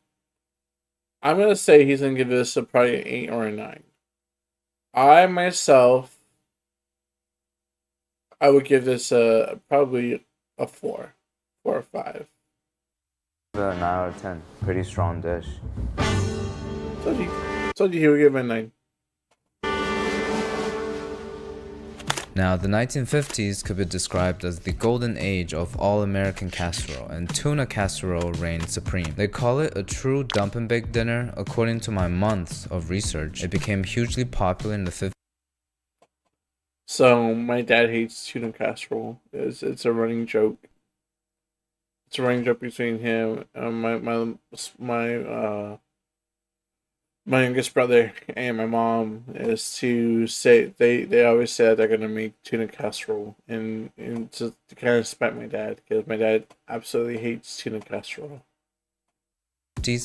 I'm gonna say he's gonna give this probably an 8 or a 9. I myself, I would give this probably a 4 or 5. 9 out of 10. Pretty strong dish. Told you he would give it a 9. Now, the 1950s could be described as the golden age of all-American casserole, and tuna casserole reigned supreme. They call it a true dump and bake dinner. According to my months of research, it became hugely popular in the 50s. So my dad hates tuna casserole. It's a running joke. It's a running joke between him, my youngest brother and my mom, is to say they always said they're gonna make tuna casserole and to kind of spite my dad, because my dad absolutely hates tuna casserole.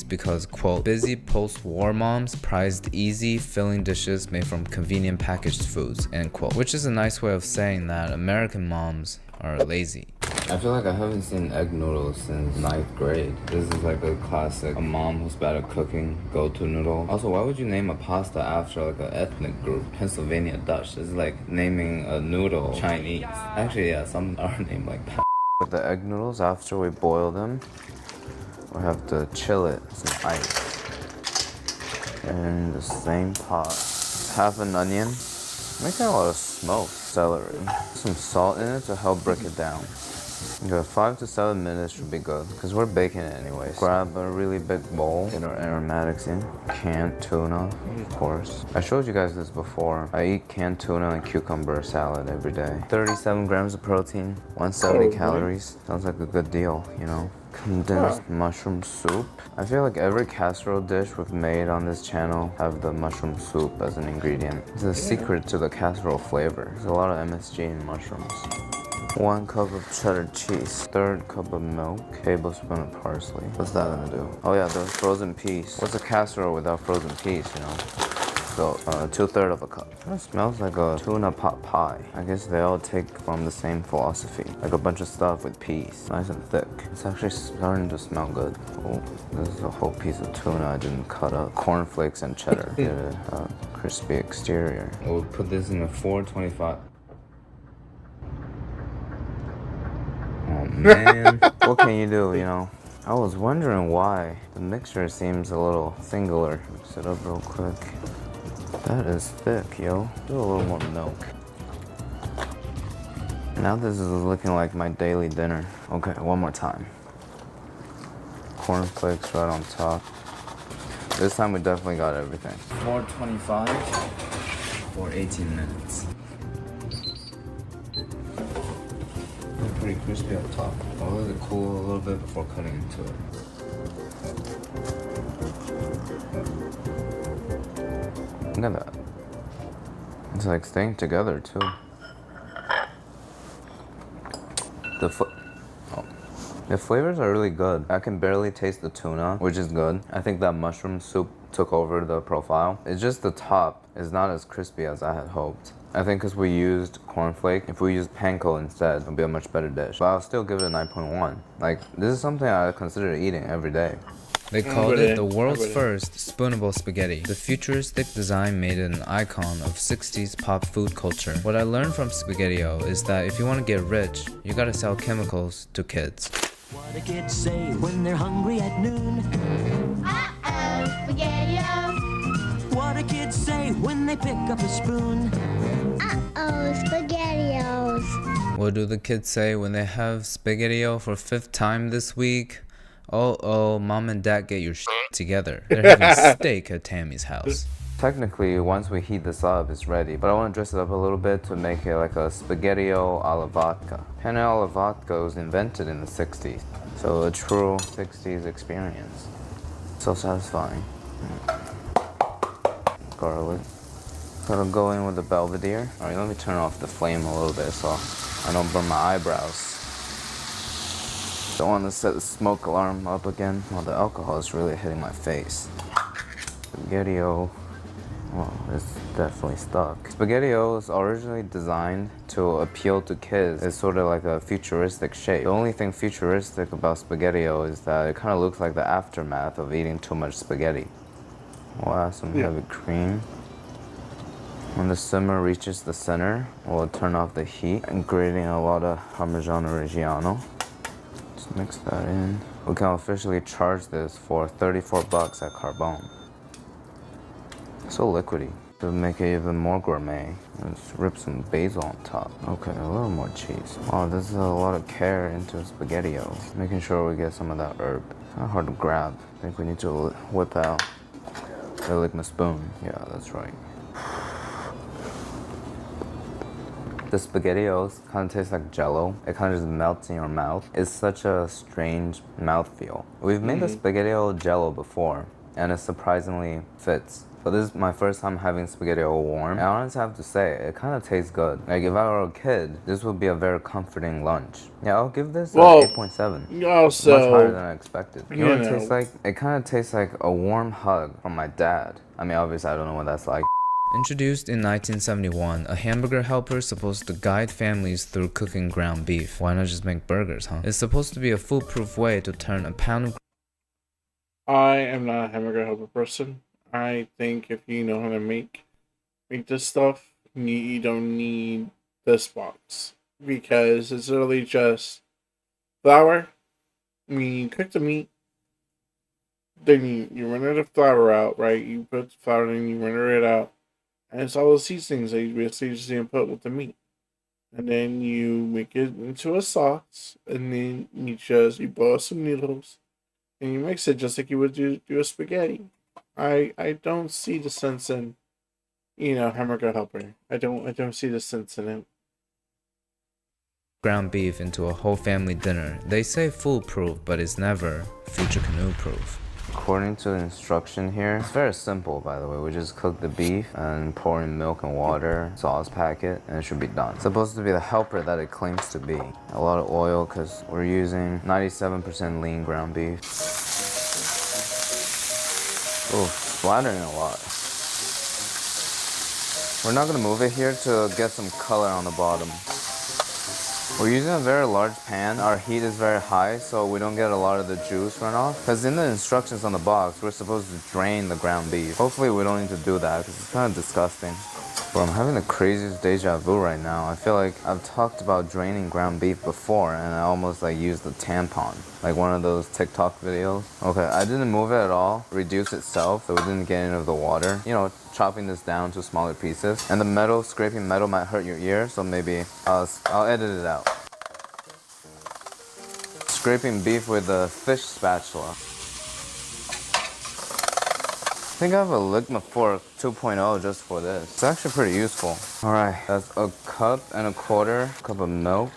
Because, quote, busy post-war moms prized easy, filling dishes made from convenient packaged foods, end quote. Which is a nice way of saying that American moms are lazy. I feel like I haven't seen egg noodles since 9th grade. This is like a classic, a mom who's bad at cooking, go-to noodle. Also, why would you name a pasta after like an ethnic group? Pennsylvania Dutch. This is like naming a noodle Chinese. Actually, yeah, some are named like that. With the egg noodles, after we boil them, we have to chill it with some ice. In the same pot. Half an onion. Making a lot of smoked celery. Some salt in it to help break it down. Okay, 5 to 7 minutes should be good, because we're baking it anyways. Grab a really big bowl, get our aromatics in. Canned tuna, of course. I showed you guys this before. I eat canned tuna and cucumber salad every day. 37 grams of protein, 170 calories. Sounds like a good deal, you know? Condensed mushroom soup. I feel like every casserole dish we've made on this channel have the mushroom soup as an ingredient. It's the secret to the casserole flavor. There's a lot of MSG in mushrooms. 1 cup of cheddar cheese, 1/3 cup of milk, tablespoon of parsley. What's that gonna do? Oh yeah, there's frozen peas. What's a casserole without frozen peas, you know? So 2/3 of a cup. That smells like a tuna pot pie. I guess they all take from the same philosophy. Like a bunch of stuff with peas, nice and thick. It's actually starting to smell good. Oh, this is a whole piece of tuna I didn't cut up. Cornflakes and cheddar. Get a crispy exterior. We'll put this in a 425. man. What can you do, you know? I was wondering why the mixture seems a little singular. Mix it up real quick. That is thick, yo. Do a little more milk. Now this is looking like my daily dinner. Okay, one more time. Cornflakes right on top. This time we definitely got everything. 425 for 18 minutes. Pretty crispy up top. I'll let it cool a little bit before cutting into it. Look at that. It's like staying together too. The flavors are really good. I can barely taste the tuna, which is good. I think that mushroom soup took over the profile. It's just the top is not as crispy as I had hoped. I think because we used cornflake, if we used panko instead, it would be a much better dish. But I'll still give it a 9.1. Like, this is something I consider eating every day. They called it the world's first spoonable spaghetti. The futuristic design made it an icon of 60s pop food culture. What I learned from Spaghetti-O is that if you want to get rich, you gotta sell chemicals to kids. What do kids say when they're hungry at noon? Uh-oh, SpaghettiOs. What do kids say when they pick up a spoon? Uh-oh, SpaghettiOs. What do the kids say when they have Spaghetti-O for 5th time this week? Oh, mom and dad, get your shit together. They're having steak at Tammy's house. Technically, once we heat this up, it's ready. But I want to dress it up a little bit to make it like a Spaghetti-O alla vodka. Penne alla vodka was invented in the 60s. So a true 60s experience. So satisfying. Garlic. Gotta go in with the Belvedere. Alright, let me turn off the flame a little bit so I don't burn my eyebrows. Don't want to set the smoke alarm up again. Well, the alcohol is really hitting my face. Spaghetti-O. Well, it's definitely stuck. Spaghetti-O was originally designed to appeal to kids. It's sort of like a futuristic shape. The only thing futuristic about Spaghetti-O is that it kind of looks like the aftermath of eating too much spaghetti. We'll add some heavy cream. When the simmer reaches the center, we'll turn off the heat and grate in a lot of Parmigiano Reggiano. Just mix that in. We can officially charge this for 34 bucks at Carbone. So liquidy. To make it even more gourmet, let's rip some basil on top. Okay, a little more cheese. Wow, this is a lot of care into Spaghetti-O. Making sure we get some of that herb. It's kind of hard to grab. I think we need to whip out. I lick my spoon. Yeah, that's right. The Spaghetti-Os kind of taste like Jello. It kind of just melts in your mouth. It's such a strange mouthfeel. We've made the Spaghetti-O Jello before, and it surprisingly fits. But this is my first time having Spaghetti-O warm. I honestly have to say, it kind of tastes good. Like if I were a kid, this would be a very comforting lunch. Yeah, I'll give this 8.7. Also, much higher than I expected. You know what it know. tastes like? It kind of tastes like a warm hug from my dad. I mean, obviously I don't know what that's like. Introduced in 1971, a hamburger helper is supposed to guide families through cooking ground beef. Why not just make burgers, huh? It's supposed to be a foolproof way to turn a pound of... I am not a hamburger helper person. I think if you know how to make this stuff, you don't need this box. Because it's literally just flour. I mean, you cook the meat. Then you render the flour out, right? You put the flour in, you render it out. And it's all the seasonings that you basically just input with the meat. And then you make it into a sauce. And then you boil some noodles. And you mix it just like you would do a spaghetti. I don't see the sense in, hamburger helper. I don't see the sense in it. Ground beef into a whole family dinner. They say foolproof, but it's never future canoe proof. According to the instruction here, it's very simple, by the way. We just cook the beef and pour in milk and water, sauce packet, and it should be done. It's supposed to be the helper that it claims to be. A lot of oil because we're using 97% lean ground beef. Oh, splattering a lot. We're not gonna move it here to get some color on the bottom. We're using a very large pan. Our heat is very high, so we don't get a lot of the juice run off. Because in the instructions on the box, we're supposed to drain the ground beef. Hopefully we don't need to do that, because it's kind of disgusting. Bro, I'm having the craziest deja vu right now. I feel like I've talked about draining ground beef before and I almost like used a tampon. Like one of those TikTok videos. Okay, I didn't move it at all. Reduce itself so it didn't get any of the water. You know, chopping this down to smaller pieces. And the metal, scraping metal might hurt your ear, so maybe I'll edit it out. Scraping beef with a fish spatula. I think I have a Ligma Fork 2.0 just for this. It's actually pretty useful. All right, that's a cup and a quarter cup of milk.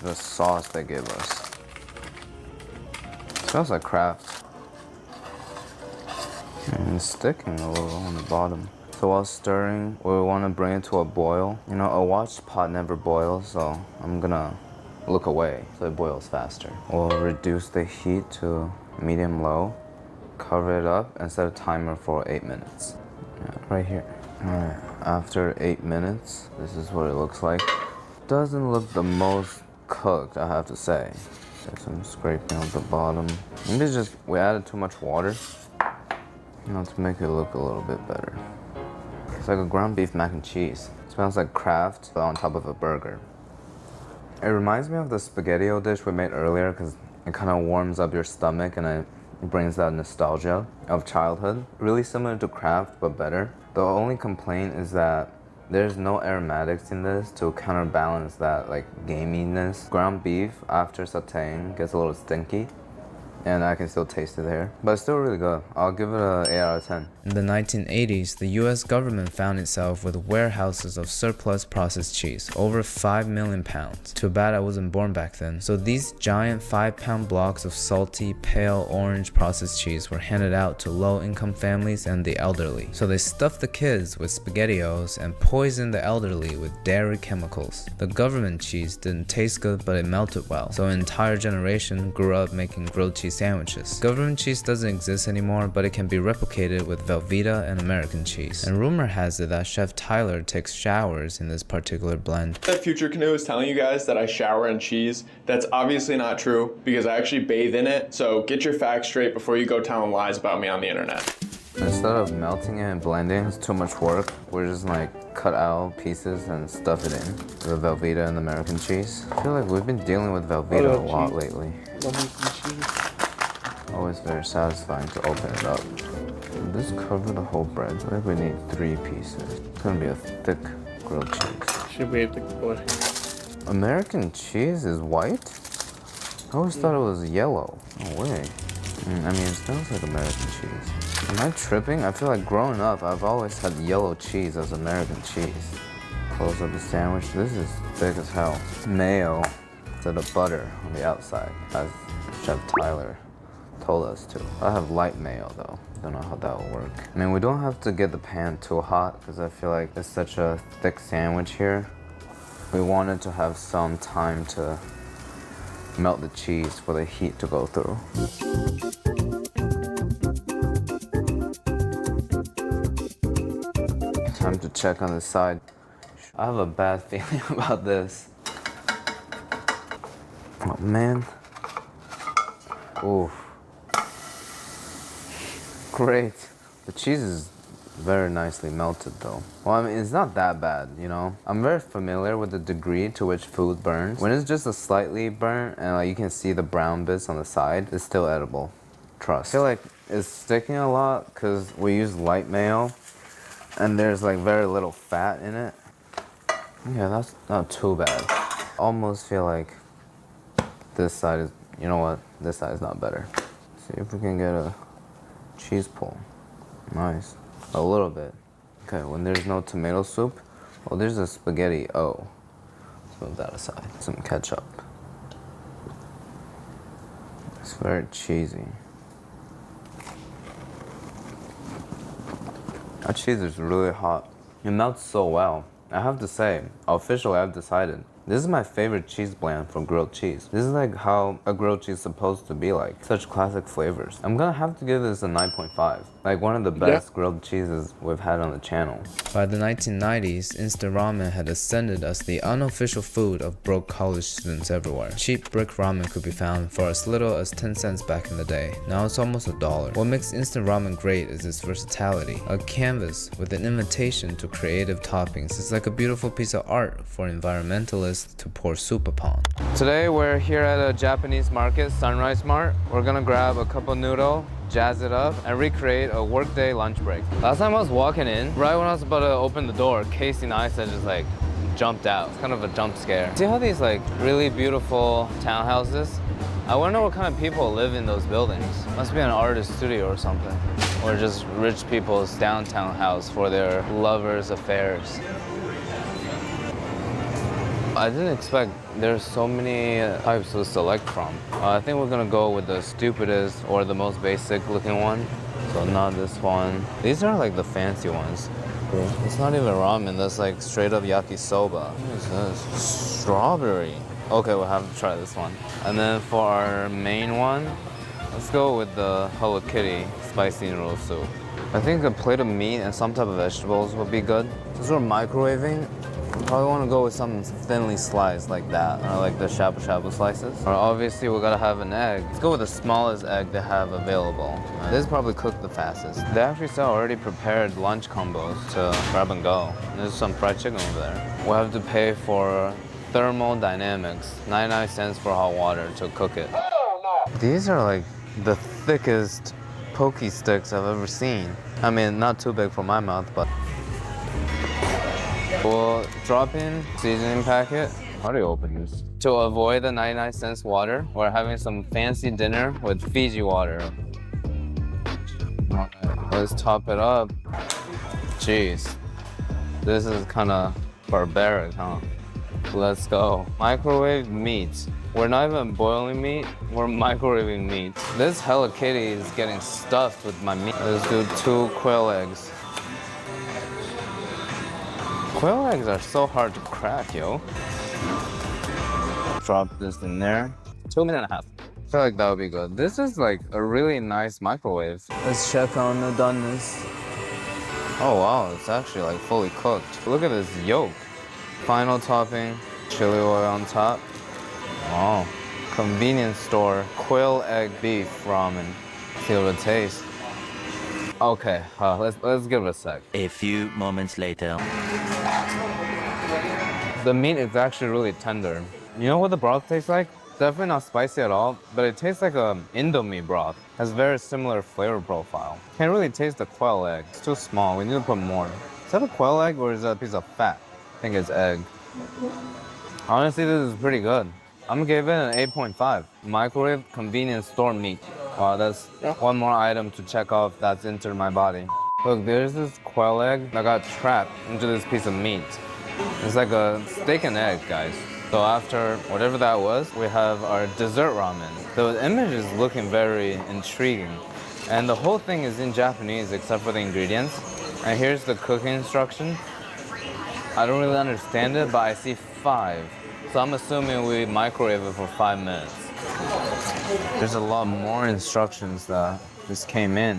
The sauce they gave us. Smells like Kraft. And it's sticking a little on the bottom. So while stirring, we want to bring it to a boil. You know, a watch pot never boils, so I'm gonna look away so it boils faster. We'll reduce the heat to medium-low. Cover it up and set a timer for 8 minutes. Yeah, right here. Alright, after 8 minutes, this is what it looks like. Doesn't look the most cooked, I have to say. There's some scraping on the bottom. Maybe it's just we added too much water, you know, to make it look a little bit better. It's like a ground beef mac and cheese. It smells like Kraft, but on top of a burger. It reminds me of the SpaghettiO dish we made earlier because it kind of warms up your stomach and it brings that nostalgia of childhood. Really similar to Kraft, but better. The only complaint is that there's no aromatics in this to counterbalance that like gaminess. Ground beef after sauteing gets a little stinky, and I can still taste it here. But it's still really good. I'll give it an 8 out of 10. In the 1980s, the US government found itself with warehouses of surplus processed cheese, over 5 million pounds. Too bad I wasn't born back then. So these giant 5-pound blocks of salty, pale orange processed cheese were handed out to low-income families and the elderly. So they stuffed the kids with SpaghettiOs and poisoned the elderly with dairy chemicals. The government cheese didn't taste good, but it melted well. So an entire generation grew up making grilled cheese sandwiches. Government cheese doesn't exist anymore, but it can be replicated with Velveeta and American cheese. And rumor has it that Chef Tyler takes showers in this particular blend. That Future Canoe is telling you guys that I shower in cheese. That's obviously not true because I actually bathe in it. So get your facts straight before you go telling lies about me on the internet. Instead of melting it and blending, it's too much work. We're just like cut out pieces and stuff it in. The Velveeta and American cheese. I feel like we've been dealing with Velveeta a lot lately. Always very satisfying to open it up. Will this cover the whole bread? I think we need 3 pieces. It's gonna be a thick grilled cheese. Should be a thick boy. American cheese is white? I always thought it was yellow. No way. I mean, it smells like American cheese. Am I tripping? I feel like growing up, I've always had yellow cheese as American cheese. Close up the sandwich. This is thick as hell. Mayo instead of butter on the outside, as Chef Tyler told us to. I have light mayo though. Don't know how that will work. I mean, we don't have to get the pan too hot because I feel like it's such a thick sandwich here. We wanted to have some time to melt the cheese for the heat to go through. Time to check on the side. I have a bad feeling about this. Oh man. Ooh. Great. The cheese is very nicely melted though. Well, I mean, it's not that bad, you know? I'm very familiar with the degree to which food burns. When it's just a slightly burnt and like you can see the brown bits on the side, it's still edible. Trust. I feel like it's sticking a lot because we use light mayo and there's like very little fat in it. Yeah, that's not too bad. Almost feel like this side is, you know what? This side is not better. See if we can get a cheese pull. Nice. A little bit. Okay, when there's no tomato soup, well, there's a SpaghettiO. Let's move that aside. Some ketchup. It's very cheesy. That cheese is really hot. It melts so well. I have to say, officially I've decided, this is my favorite cheese blend for grilled cheese. This is like how a grilled cheese is supposed to be like. Such classic flavors. I'm gonna have to give this a 9.5. Like one of the best grilled cheeses we've had on the channel. By the 1990s, instant ramen had ascended as the unofficial food of broke college students everywhere. Cheap brick ramen could be found for as little as 10 cents back in the day. Now it's almost $1. What makes instant ramen great is its versatility. A canvas with an invitation to creative toppings is like a beautiful piece of art for environmentalists to pour soup upon. Today we're here at a Japanese market, Sunrise Mart. We're gonna grab a cup of noodle, jazz it up, and recreate a workday lunch break. Last time I was walking in, right when I was about to open the door, Casey Neistat just like jumped out. It's kind of a jump scare. See how these like really beautiful townhouses? I wonder what kind of people live in those buildings. Must be an artist studio or something. Or just rich people's downtown house for their lovers' affairs. I didn't expect there's so many types to select from. I think we're gonna go with the stupidest or the most basic looking one. So not this one. These are like the fancy ones. It's not even ramen, that's like straight up yakisoba. What is this? Strawberry. Okay, we'll have to try this one. And then for our main one, let's go with the Hello Kitty spicy noodle soup. I think a plate of meat and some type of vegetables would be good. Since we're microwaving, probably want to go with something thinly sliced like that, or like the shabu shabu slices. Or obviously we gotta have an egg. Let's go with the smallest egg they have available. This is probably cooked the fastest. They actually sell already prepared lunch combos to grab and go. There's some fried chicken over there. We'll have to pay for thermodynamics, 99 cents for hot water to cook it. These are like the thickest poke sticks I've ever seen. I mean, not too big for my mouth, but we'll drop in seasoning packet. How do you open this? To avoid the 99 cents water, we're having some fancy dinner with Fiji water. Alright, let's top it up. Jeez, this is kind of barbaric, huh? Let's go. Microwave meat. We're not even boiling meat, we're microwaving meat. This Hello Kitty is getting stuffed with my meat. Let's do 2 quail eggs. Quail eggs are so hard to crack, yo. Drop this in there. 2 minutes and a half. I feel like that would be good. This is like a really nice microwave. Let's check on the doneness. Oh wow, it's actually like fully cooked. Look at this yolk. Final topping, chili oil on top. Wow, convenience store quail egg beef ramen. See what it tastes. Okay, let's give it a sec. A few moments later. The meat is actually really tender. You know what the broth tastes like? Definitely not spicy at all, but it tastes like a Indomie broth. Has very similar flavor profile. Can't really taste the quail egg. It's too small. We need to put more. Is that a quail egg or is that a piece of fat? I think it's egg. Honestly, this is pretty good. I'm gonna give it an 8.5. Microwave convenience store meat. Wow, that's one more item to check off that's entered my body. Look, there's this quail egg that got trapped into this piece of meat. It's like a steak and egg, guys. So after whatever that was, we have our dessert ramen. The image is looking very intriguing. And the whole thing is in Japanese except for the ingredients. And here's the cooking instruction. I don't really understand it, but I see 5. So I'm assuming we microwave it for 5 minutes. There's a lot more instructions that just came in.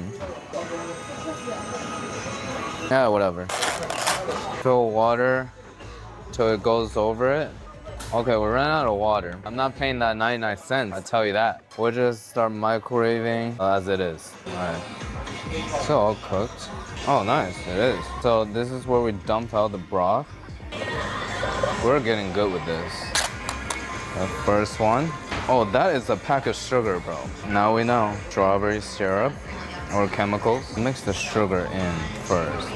Yeah, whatever. Fill water till it goes over it. Okay, we're running out of water. I'm not paying that 99 cents, I tell you that. We'll just start microwaving as it is. All right. So all cooked. Oh, nice, it is. So this is where we dump out the broth. We're getting good with this. The first one. Oh, that is a pack of sugar, bro. Now we know. Strawberry syrup or chemicals. Mix the sugar in first.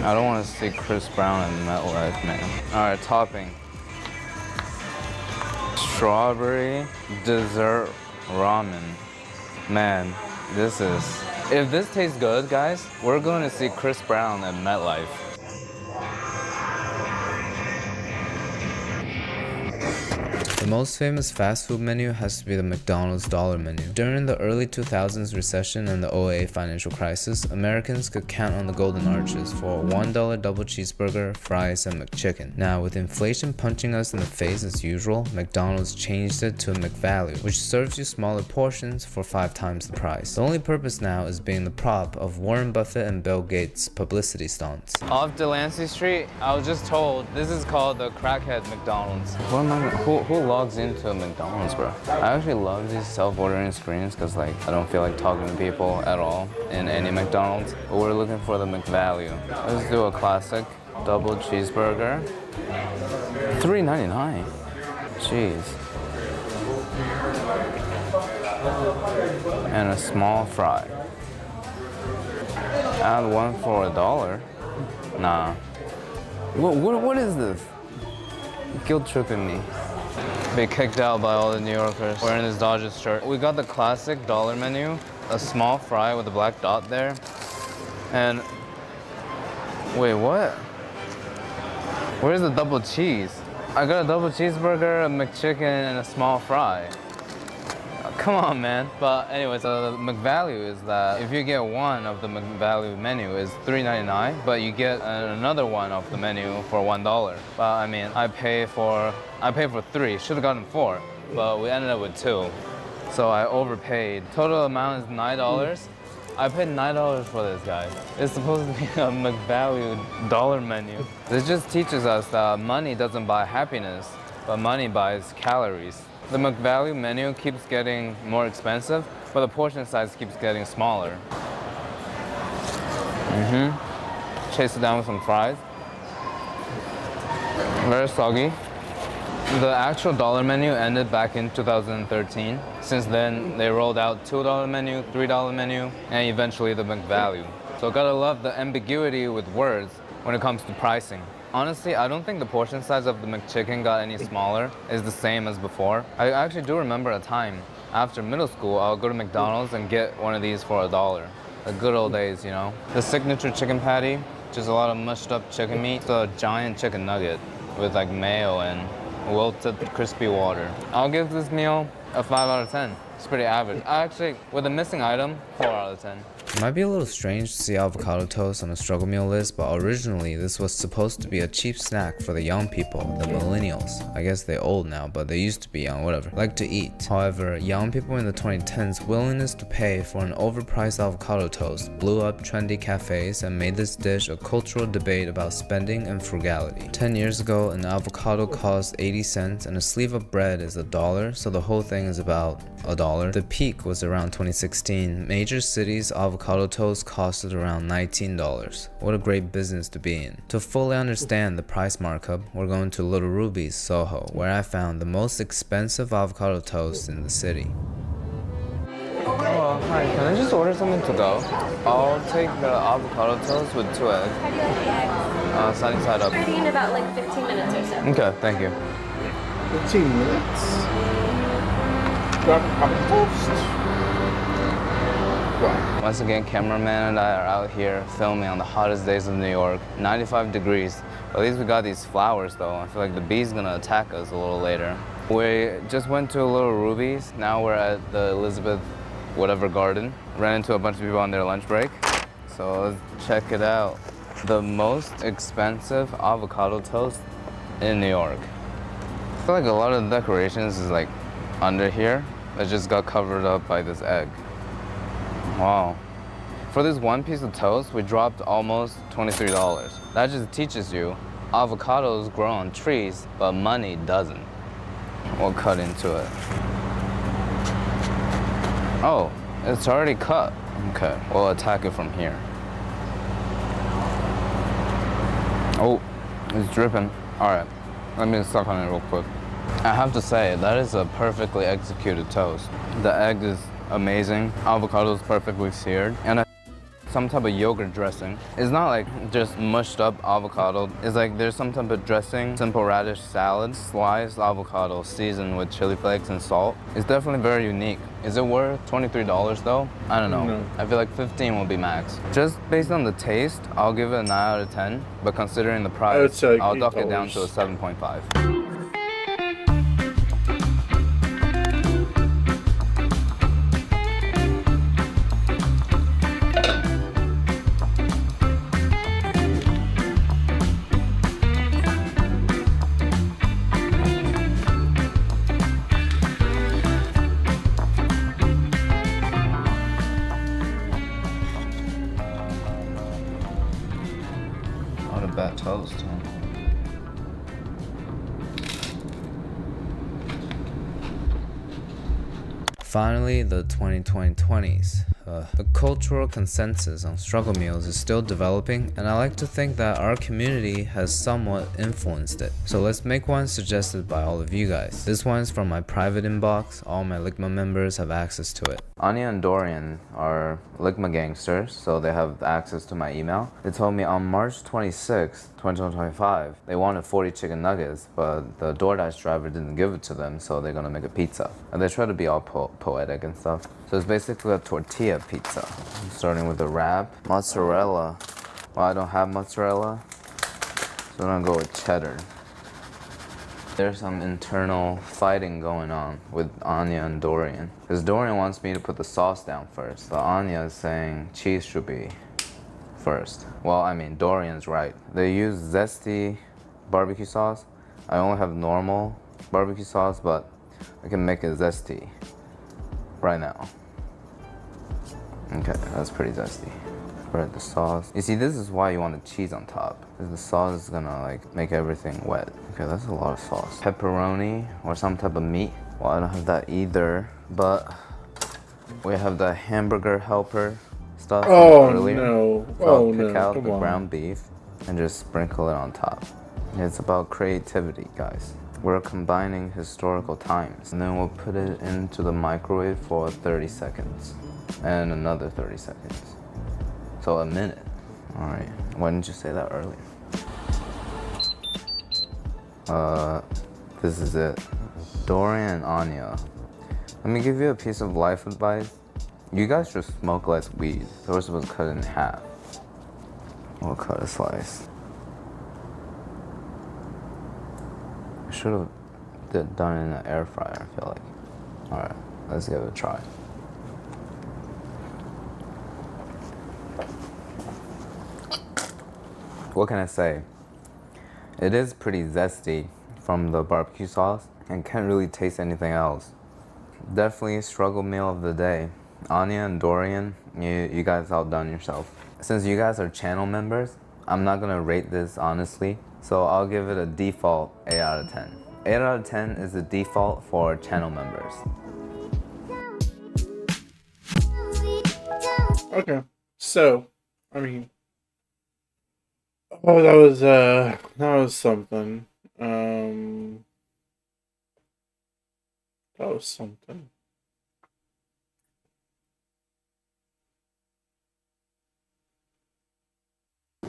I don't want to see Chris Brown in MetLife, man. All right, topping. Strawberry dessert ramen. Man, this is... If this tastes good, guys, we're going to see Chris Brown at MetLife. The most famous fast food menu has to be the McDonald's dollar menu. During the early 2000s recession and the '08 financial crisis, Americans could count on the golden arches for a $1 double cheeseburger, fries, and McChicken. Now, with inflation punching us in the face as usual, McDonald's changed it to a McValue, which serves you smaller portions for 5 times the price. The only purpose now is being the prop of Warren Buffett and Bill Gates' publicity stunts. Off Delancey Street, I was just told this is called the Crackhead McDonald's. Who logs into a McDonald's, bro? I actually love these self-ordering screens because like I don't feel like talking to people at all in any McDonald's. But we're looking for the McValue. Let's do a classic double cheeseburger. $3.99. Jeez. And a small fry. Add one for $1. Nah. What is this? Guilt tripping me. Be kicked out by all the New Yorkers wearing this Dodgers shirt. We got the classic dollar menu, a small fry with a black dot there. And wait, what? Where's the double cheese? I got a double cheeseburger, a McChicken, and a small fry. Come on, man. But anyways, the McValue is that if you get one of the McValue menu is $3.99, but you get another one of the menu for $1. But I mean, I pay for 3. Should have gotten 4, but we ended up with 2. So I overpaid. Total amount is $9. I paid $9 for this, guys. It's supposed to be a McValue dollar menu. This just teaches us that money doesn't buy happiness, but money buys calories. The McValue menu keeps getting more expensive, but the portion size keeps getting smaller. Chase it down with some fries. Very soggy. The actual dollar menu ended back in 2013. Since then, they rolled out $2 menu, $3 menu, and eventually the McValue. So gotta love the ambiguity with words when it comes to pricing. Honestly, I don't think the portion size of the McChicken got any smaller. It's the same as before. I actually do remember a time after middle school, I'll go to McDonald's and get one of these for $1. The good old days, you know? The signature chicken patty, just a lot of mushed up chicken meat. It's a giant chicken nugget with like mayo and wilted crispy water. I'll give this meal a 5 out of 10. It's pretty average. Actually, with a missing item, 4 out of 10. It might be a little strange to see avocado toast on a struggle meal list, but originally this was supposed to be a cheap snack for the young people, the millennials. I guess they're old now, but they used to be young, whatever. Like to eat. However, young people in the 2010s' willingness to pay for an overpriced avocado toast blew up trendy cafes and made this dish a cultural debate about spending and frugality. 10 years ago, an avocado cost 80 cents and a sleeve of bread is $1, so the whole thing is about $1. The peak was around 2016. Major cities' avocado toast costed around $19. What a great business to be in. To fully understand the price markup, we're going to Little Ruby's, Soho, where I found the most expensive avocado toast in the city. Oh, hi. Can I just order something to go? I'll take the avocado toast with 2 eggs. How do you like the eggs? Sunny side up. Ready in about like 15 minutes or so. Okay, thank you. 15 minutes. Grab a toast. Wow. Once again, cameraman and I are out here filming on the hottest days of New York, 95 degrees. At least we got these flowers though. I feel like the bee's gonna attack us a little later. We just went to Little Ruby's. Now we're at the Elizabeth whatever garden. Ran into a bunch of people on their lunch break. So let's check it out. The most expensive avocado toast in New York. I feel like a lot of the decorations is like under here. It just got covered up by this egg. Wow. For this one piece of toast, we dropped almost $23. That just teaches you avocados grow on trees, but money doesn't. We'll cut into it. Oh, it's already cut. Okay, we'll attack it from here. Oh, it's dripping. All right, let me suck on it real quick. I have to say, that is a perfectly executed toast. The egg is amazing. Avocado is perfectly seared. And some type of yogurt dressing. It's not like just mushed up avocado. It's like there's some type of dressing, simple radish salad, sliced avocado seasoned with chili flakes and salt. It's definitely very unique. Is it worth $23 though? I don't know. No. I feel like 15 will be max. Just based on the taste, I'll give it a 9 out of 10. But considering the price, say I'll dock it down $8. to a 7.5. What a bad toast, huh? Finally, the 2020s. The cultural consensus on struggle meals is still developing, and I like to think that our community has somewhat influenced it. So let's make one suggested by all of you guys. This one's from my private inbox. All my Ligma members have access to it. Anya and Dorian are Ligma gangsters, so they have access to my email. They told me on March 26th, 2025, they wanted 40 chicken nuggets, but the DoorDash driver didn't give it to them, so they're gonna make a pizza. And they try to be all poetic and stuff. So it's basically a tortilla pizza. Starting with the wrap. Mozzarella. Well, I don't have mozzarella, so I'm gonna go with cheddar. There's some internal fighting going on with Anya and Dorian. Because Dorian wants me to put the sauce down first, but Anya is saying cheese should be first. Well, I mean, Dorian's right. They use zesty barbecue sauce. I only have normal barbecue sauce, but I can make it zesty right now. Okay, that's pretty zesty. Spread the sauce. You see, this is why you want the cheese on top, because the sauce is gonna like make everything wet. Okay, that's a lot of sauce. Pepperoni or some type of meat. Well, I don't have that either, but we have the hamburger helper stuff Oh earlier. no! So I'll Oh pick no! out Come the on. ground beef and just sprinkle it on top. It's about creativity, guys. We're combining historical times, and then we'll put it into the microwave for 30 seconds and another 30 seconds. So a minute. All right. Why didn't you say that earlier? This is it. Dorian and Anya. Let me give you a piece of life advice. You guys should smoke less weed. So we're supposed to cut it in half. We'll cut a slice. I should have done it in an air fryer, I feel like. All right, let's give it a try. What can I say? It is pretty zesty from the barbecue sauce and can't really taste anything else. Definitely struggle meal of the day. Anya and Dorian, you guys outdone yourself. Since you guys are channel members, I'm not gonna rate this honestly, so I'll give it a default 8 out of 10. 8 out of 10 is the default for channel members. Okay, so I mean, oh, that was something. That was something.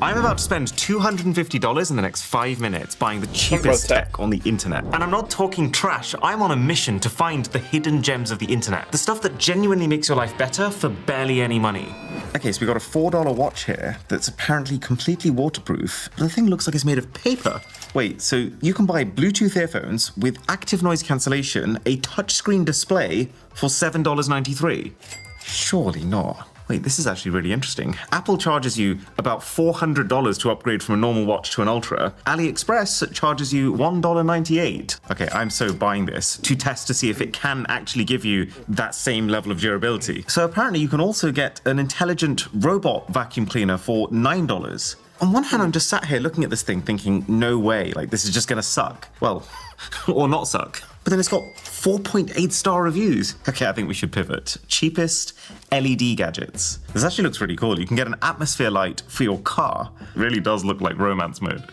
I'm about to spend $250 in the next 5 minutes buying the cheapest tech. tech on the internet. And I'm not talking trash, I'm on a mission to find the hidden gems of the internet. The stuff that genuinely makes your life better for barely any money. Okay, so we got a $4 watch here that's apparently completely waterproof, but the thing looks like it's made of paper. Wait, so you can buy Bluetooth earphones with active noise cancellation, a touchscreen display for $7.93? Surely not. Wait, this is actually really interesting. Apple charges you about $400 to upgrade from a normal watch to an Ultra. AliExpress charges you $1.98. Okay, I'm so buying this to test to see if it can actually give you that same level of durability. So apparently you can also get an intelligent robot vacuum cleaner for $9. On one hand, I'm just sat here looking at this thing thinking, no way, like this is just gonna suck. Well, or not suck. But then it's got 4.8 star reviews. Okay, I think we should pivot. Cheapest LED gadgets. This actually looks really cool. You can get an atmosphere light for your car. It really does look like romance mode.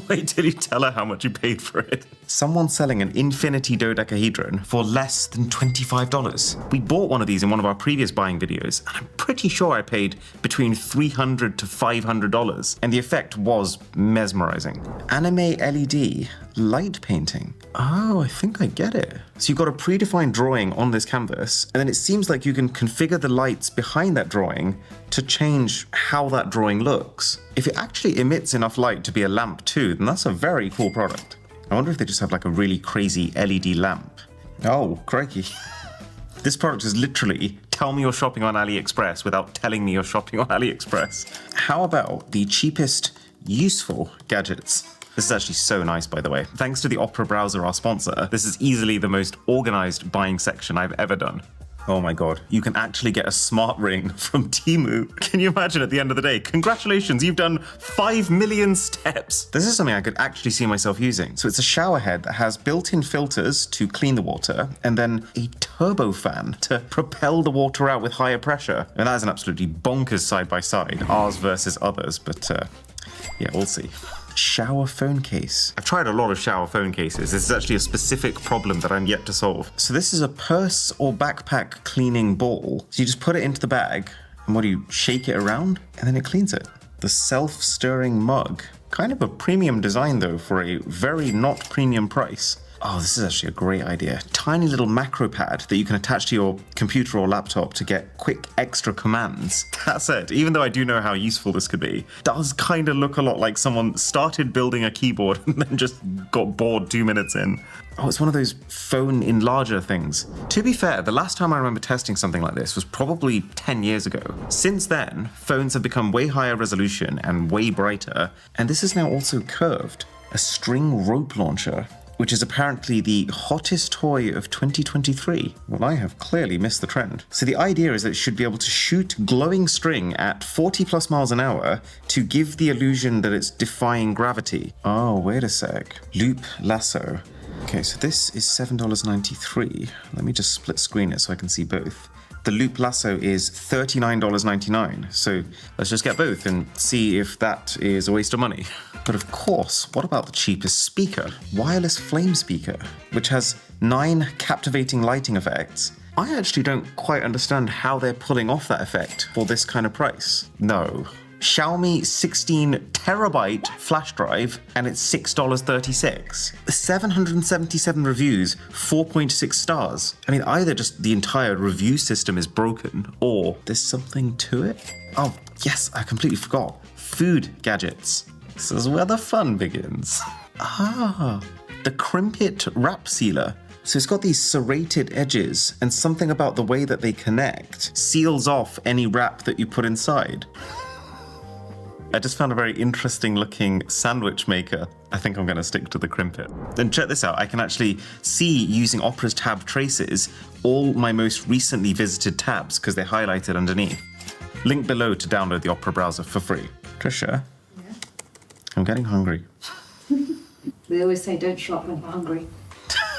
Wait till you tell her how much you paid for it. Someone's selling an infinity dodecahedron for less than $25. We bought one of these in one of our previous buying videos, and I'm pretty sure I paid between $300 to $500, and the effect was mesmerizing. Anime LED light painting. Oh, I think I get it. So you've got a predefined drawing on this canvas, and then it seems like you can configure the lights behind that drawing to change how that drawing looks. If it actually emits enough light to be a lamp too, then that's a very cool product. I wonder if they just have like a really crazy LED lamp. Oh, crikey. This product is literally tell me you're shopping on AliExpress without telling me you're shopping on AliExpress. How about the cheapest useful gadgets? This is actually so nice, by the way. Thanks to the Opera browser, our sponsor, this is easily the most organized buying section I've ever done. Oh my god, you can actually get a smart ring from Temu. Can you imagine at the end of the day? Congratulations, you've done 5 million steps. This is something I could actually see myself using. So it's a shower head that has built-in filters to clean the water and then a turbo fan to propel the water out with higher pressure. And that is an absolutely bonkers side by side, ours versus others, but yeah, we'll see. Shower phone case. I've tried a lot of shower phone cases. This is actually a specific problem that I'm yet to solve. So this is a purse or backpack cleaning ball. So you just put it into the bag, and what do you, shake it around? And then it cleans it. The self-stirring mug. Kind of a premium design though for a very not premium price. Oh, this is actually a great idea. Tiny little macro pad that you can attach to your computer or laptop to get quick extra commands. That said, even though I do know how useful this could be, it does kind of look a lot like someone started building a keyboard and then just got bored 2 minutes in. Oh, it's one of those phone enlarger things. To be fair, the last time I remember testing something like this was probably 10 years ago. Since then, phones have become way higher resolution and way brighter, and this is now also curved. A string rope launcher, which is apparently the hottest toy of 2023. Well, I have clearly missed the trend. So the idea is that it should be able to shoot glowing string at 40 plus miles an hour to give the illusion that it's defying gravity. Oh, wait a sec. Loop lasso. Okay, so this is $7.93. Let me just split screen it so I can see both. The loop lasso is $39.99. So let's just get both and see if that is a waste of money. But of course, what about the cheapest speaker? Wireless flame speaker, which has 9 captivating lighting effects. I actually don't quite understand how they're pulling off that effect for this kind of price. No. Xiaomi 16 terabyte flash drive, and it's $6.36. 777 reviews, 4.6 stars. I mean, either just the entire review system is broken, or there's something to it. Oh, yes, I completely forgot. Food gadgets. This is where the fun begins. Ah, the Crimpit wrap sealer. So it's got these serrated edges, and something about the way that they connect seals off any wrap that you put inside. I just found a very interesting looking sandwich maker. I think I'm going to stick to the Crimpit. And check this out, I can actually see using Opera's tab traces all my most recently visited tabs because they're highlighted underneath. Link below to download the Opera browser for free. Trisha, Yeah? I'm getting hungry. They always say don't shop when you're hungry.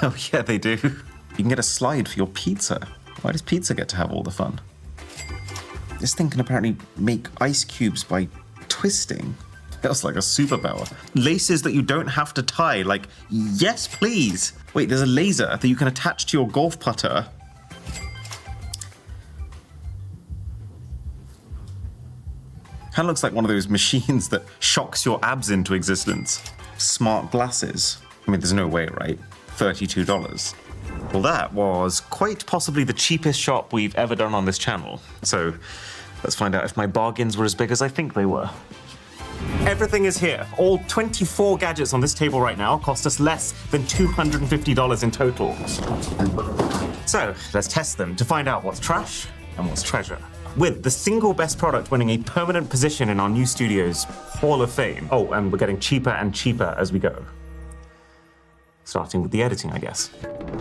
Oh yeah, they do. You can get a slide for your pizza. Why does pizza get to have all the fun? This thing can apparently make ice cubes by twisting. Feels like a superpower. Laces that you don't have to tie, like, yes please. Wait, there's a laser that you can attach to your golf putter. Kind of looks like one of those machines that shocks your abs into existence. Smart glasses. I mean, there's no way, right? $32. Well, that was quite possibly the cheapest shop we've ever done on this channel. So let's find out if my bargains were as big as I think they were. Everything is here. All 24 gadgets on this table right now cost us less than $250 in total. So let's test them to find out what's trash and what's treasure. With the single best product winning a permanent position in our new studio's Hall of Fame. Oh, and we're getting cheaper and cheaper as we go. Starting with the editing, I guess.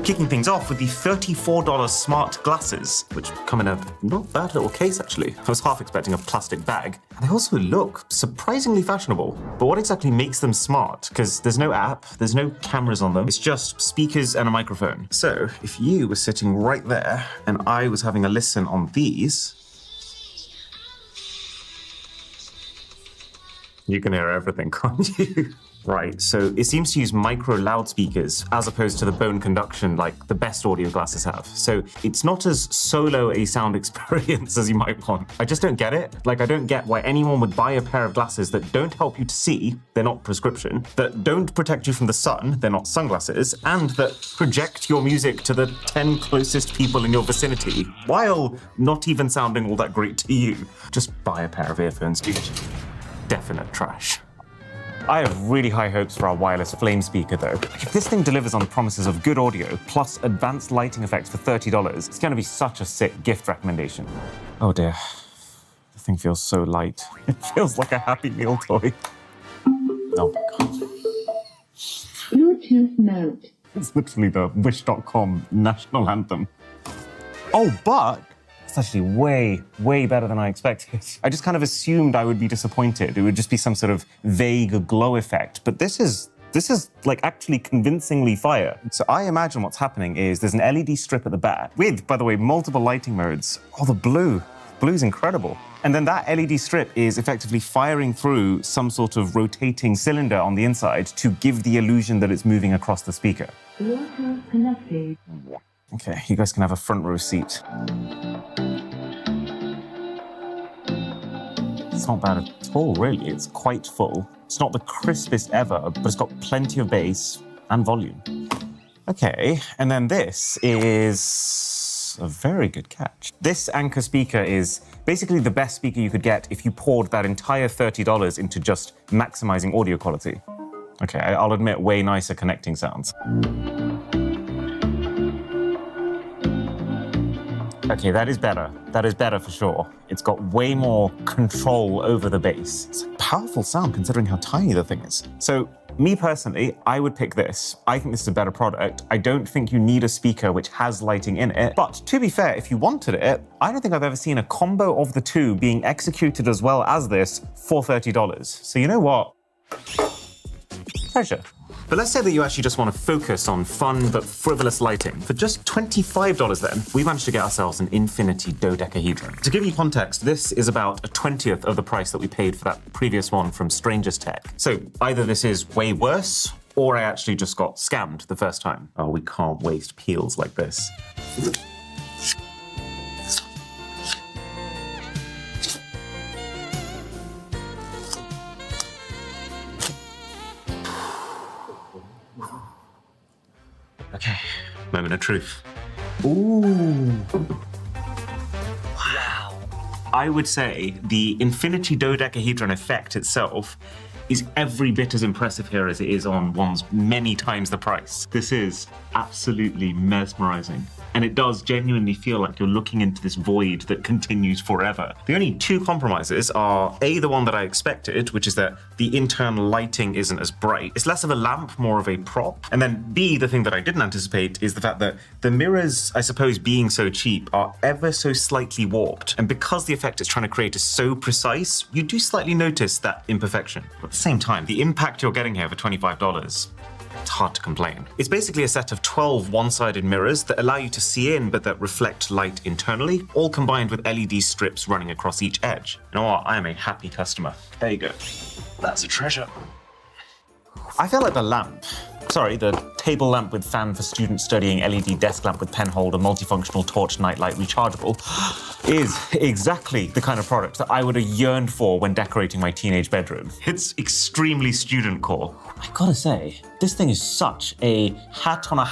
Kicking things off with the $34 smart glasses, which come in a not bad little case, actually. I was half expecting a plastic bag. And they also look surprisingly fashionable. But what exactly makes them smart? Because there's no app, there's no cameras on them. It's just speakers and a microphone. So if you were sitting right there and I was having a listen on these, you can hear everything, can't you? Right, so it seems to use micro loudspeakers as opposed to the bone conduction like the best audio glasses have. So it's not as solo a sound experience as you might want. I just don't get it. Like, I don't get why anyone would buy a pair of glasses that don't help you to see, they're not prescription, that don't protect you from the sun, they're not sunglasses, and that project your music to the 10 closest people in your vicinity, while not even sounding all that great to you. Just buy a pair of earphones, dude. Definite trash. I have really high hopes for our wireless flame speaker though. If this thing delivers on the promises of good audio plus advanced lighting effects for $30, it's going to be such a sick gift recommendation. Oh dear, the thing feels so light. It feels like a Happy Meal toy. Oh my god. Bluetooth mode. It's literally the Wish.com national anthem. Oh, but it's actually way, way better than I expected. I just kind of assumed I would be disappointed. It would just be some sort of vague glow effect. But this is like actually convincingly fire. So I imagine what's happening is there's an LED strip at the back with, by the way, multiple lighting modes. Oh, the blue. Blue's incredible. And then that LED strip is effectively firing through some sort of rotating cylinder on the inside to give the illusion that it's moving across the speaker. Bluetooth connected. Okay, you guys can have a front row seat. It's not bad at all, really. It's quite full. It's not the crispest ever, but it's got plenty of bass and volume. Okay, and then this is a very good catch. This Anker speaker is basically the best speaker you could get if you poured that entire $30 into just maximizing audio quality. Okay, I'll admit, way nicer connecting sounds. Okay, that is better. That is better for sure. It's got way more control over the bass. It's a powerful sound considering how tiny the thing is. So, me personally, I would pick this. I think this is a better product. I don't think you need a speaker which has lighting in it. But to be fair, if you wanted it, I don't think I've ever seen a combo of the two being executed as well as this for $30. So you know what? Pleasure. But let's say that you actually just want to focus on fun but frivolous lighting. For just $25 then, we managed to get ourselves an Infinity dodecahedron. To give you context, this is about a 20th of the price that we paid for that previous one from Strangers Tech. So either this is way worse, or I actually just got scammed the first time. Oh, we can't waste peels like this. Okay, moment of truth. Ooh. Wow. I would say the Infinity dodecahedron effect itself is every bit as impressive here as it is on one's many times the price. This is absolutely mesmerizing. And it does genuinely feel like you're looking into this void that continues forever. The only two compromises are A, the one that I expected, which is that the internal lighting isn't as bright. It's less of a lamp, more of a prop. And then B, the thing that I didn't anticipate is the fact that the mirrors, I suppose being so cheap, are ever so slightly warped. And because the effect it's trying to create is so precise, you do slightly notice that imperfection. But at the same time, the impact you're getting here for $25, it's hard to complain. It's basically a set of 12 one-sided mirrors that allow you to see in but that reflect light internally, all combined with LED strips running across each edge. You know what? I am a happy customer. There you go. That's a treasure. I feel like the table lamp with fan for students studying, LED desk lamp with pen holder, multifunctional torch, nightlight, rechargeable, is exactly the kind of product that I would have yearned for when decorating my teenage bedroom. It's extremely student core. I gotta say, this thing is such a hat on a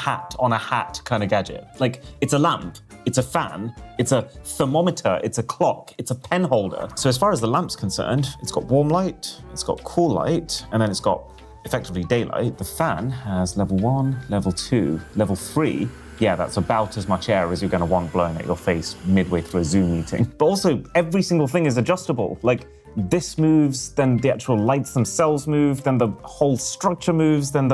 hat kind of gadget. Like, it's a lamp, it's a fan, it's a thermometer, it's a clock, it's a pen holder. So as far as the lamp's concerned, it's got warm light, it's got cool light, and then it's got effectively daylight. The fan has level 1, level 2, level 3. Yeah, that's about as much air as you're gonna want blowing at your face midway through a Zoom meeting. But also, every single thing is adjustable. Like, this moves, then the actual lights themselves move, then the whole structure moves, then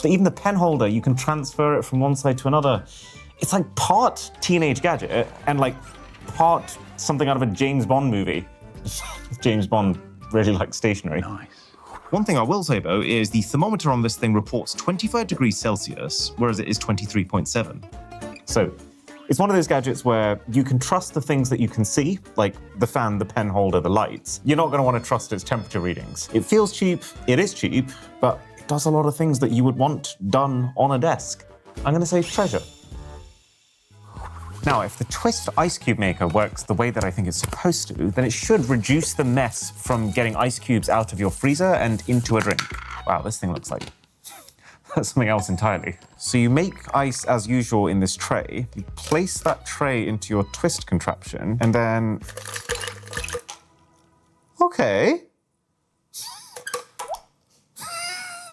even the pen holder, you can transfer it from one side to another. It's like part teenage gadget and like part something out of a James Bond movie. James Bond really likes stationery. Nice. One thing I will say, though, is the thermometer on this thing reports 25 degrees Celsius, whereas it is 23.7. So it's one of those gadgets where you can trust the things that you can see, like the fan, the pen holder, the lights. You're not going to want to trust its temperature readings. It feels cheap, it is cheap, but it does a lot of things that you would want done on a desk. I'm going to say treasure. Now, if the Twist ice cube maker works the way that I think it's supposed to, then it should reduce the mess from getting ice cubes out of your freezer and into a drink. Wow, this thing looks like something else entirely. So you make ice as usual in this tray, you place that tray into your Twist contraption, and then... Okay.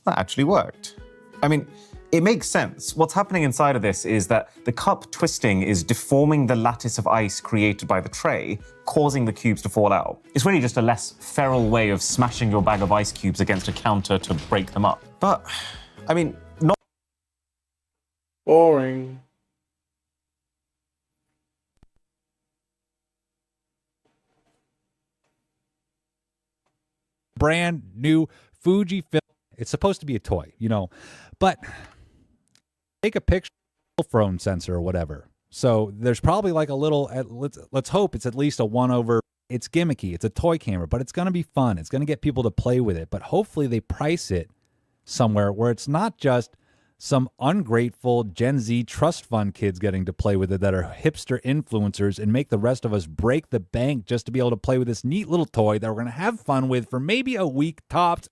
That actually worked. I mean, it makes sense. What's happening inside of this is that the cup twisting is deforming the lattice of ice created by the tray, causing the cubes to fall out. It's really just a less feral way of smashing your bag of ice cubes against a counter to break them up. But, I mean, not Boring. brand new Fujifilm. It's supposed to be a toy, you know, but take a picture of a phone sensor or whatever. So there's probably like a little, let's hope it's at least a 1/. It's gimmicky. It's a toy camera, but it's going to be fun. It's going to get people to play with it. But hopefully they price it somewhere where it's not just some ungrateful Gen Z trust fund kids getting to play with it that are hipster influencers and make the rest of us break the bank just to be able to play with this neat little toy that we're going to have fun with for maybe a week tops.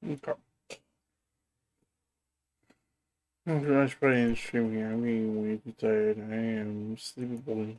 Okay. That's pretty interesting here. I'm getting way too tired. I am sleepy boy.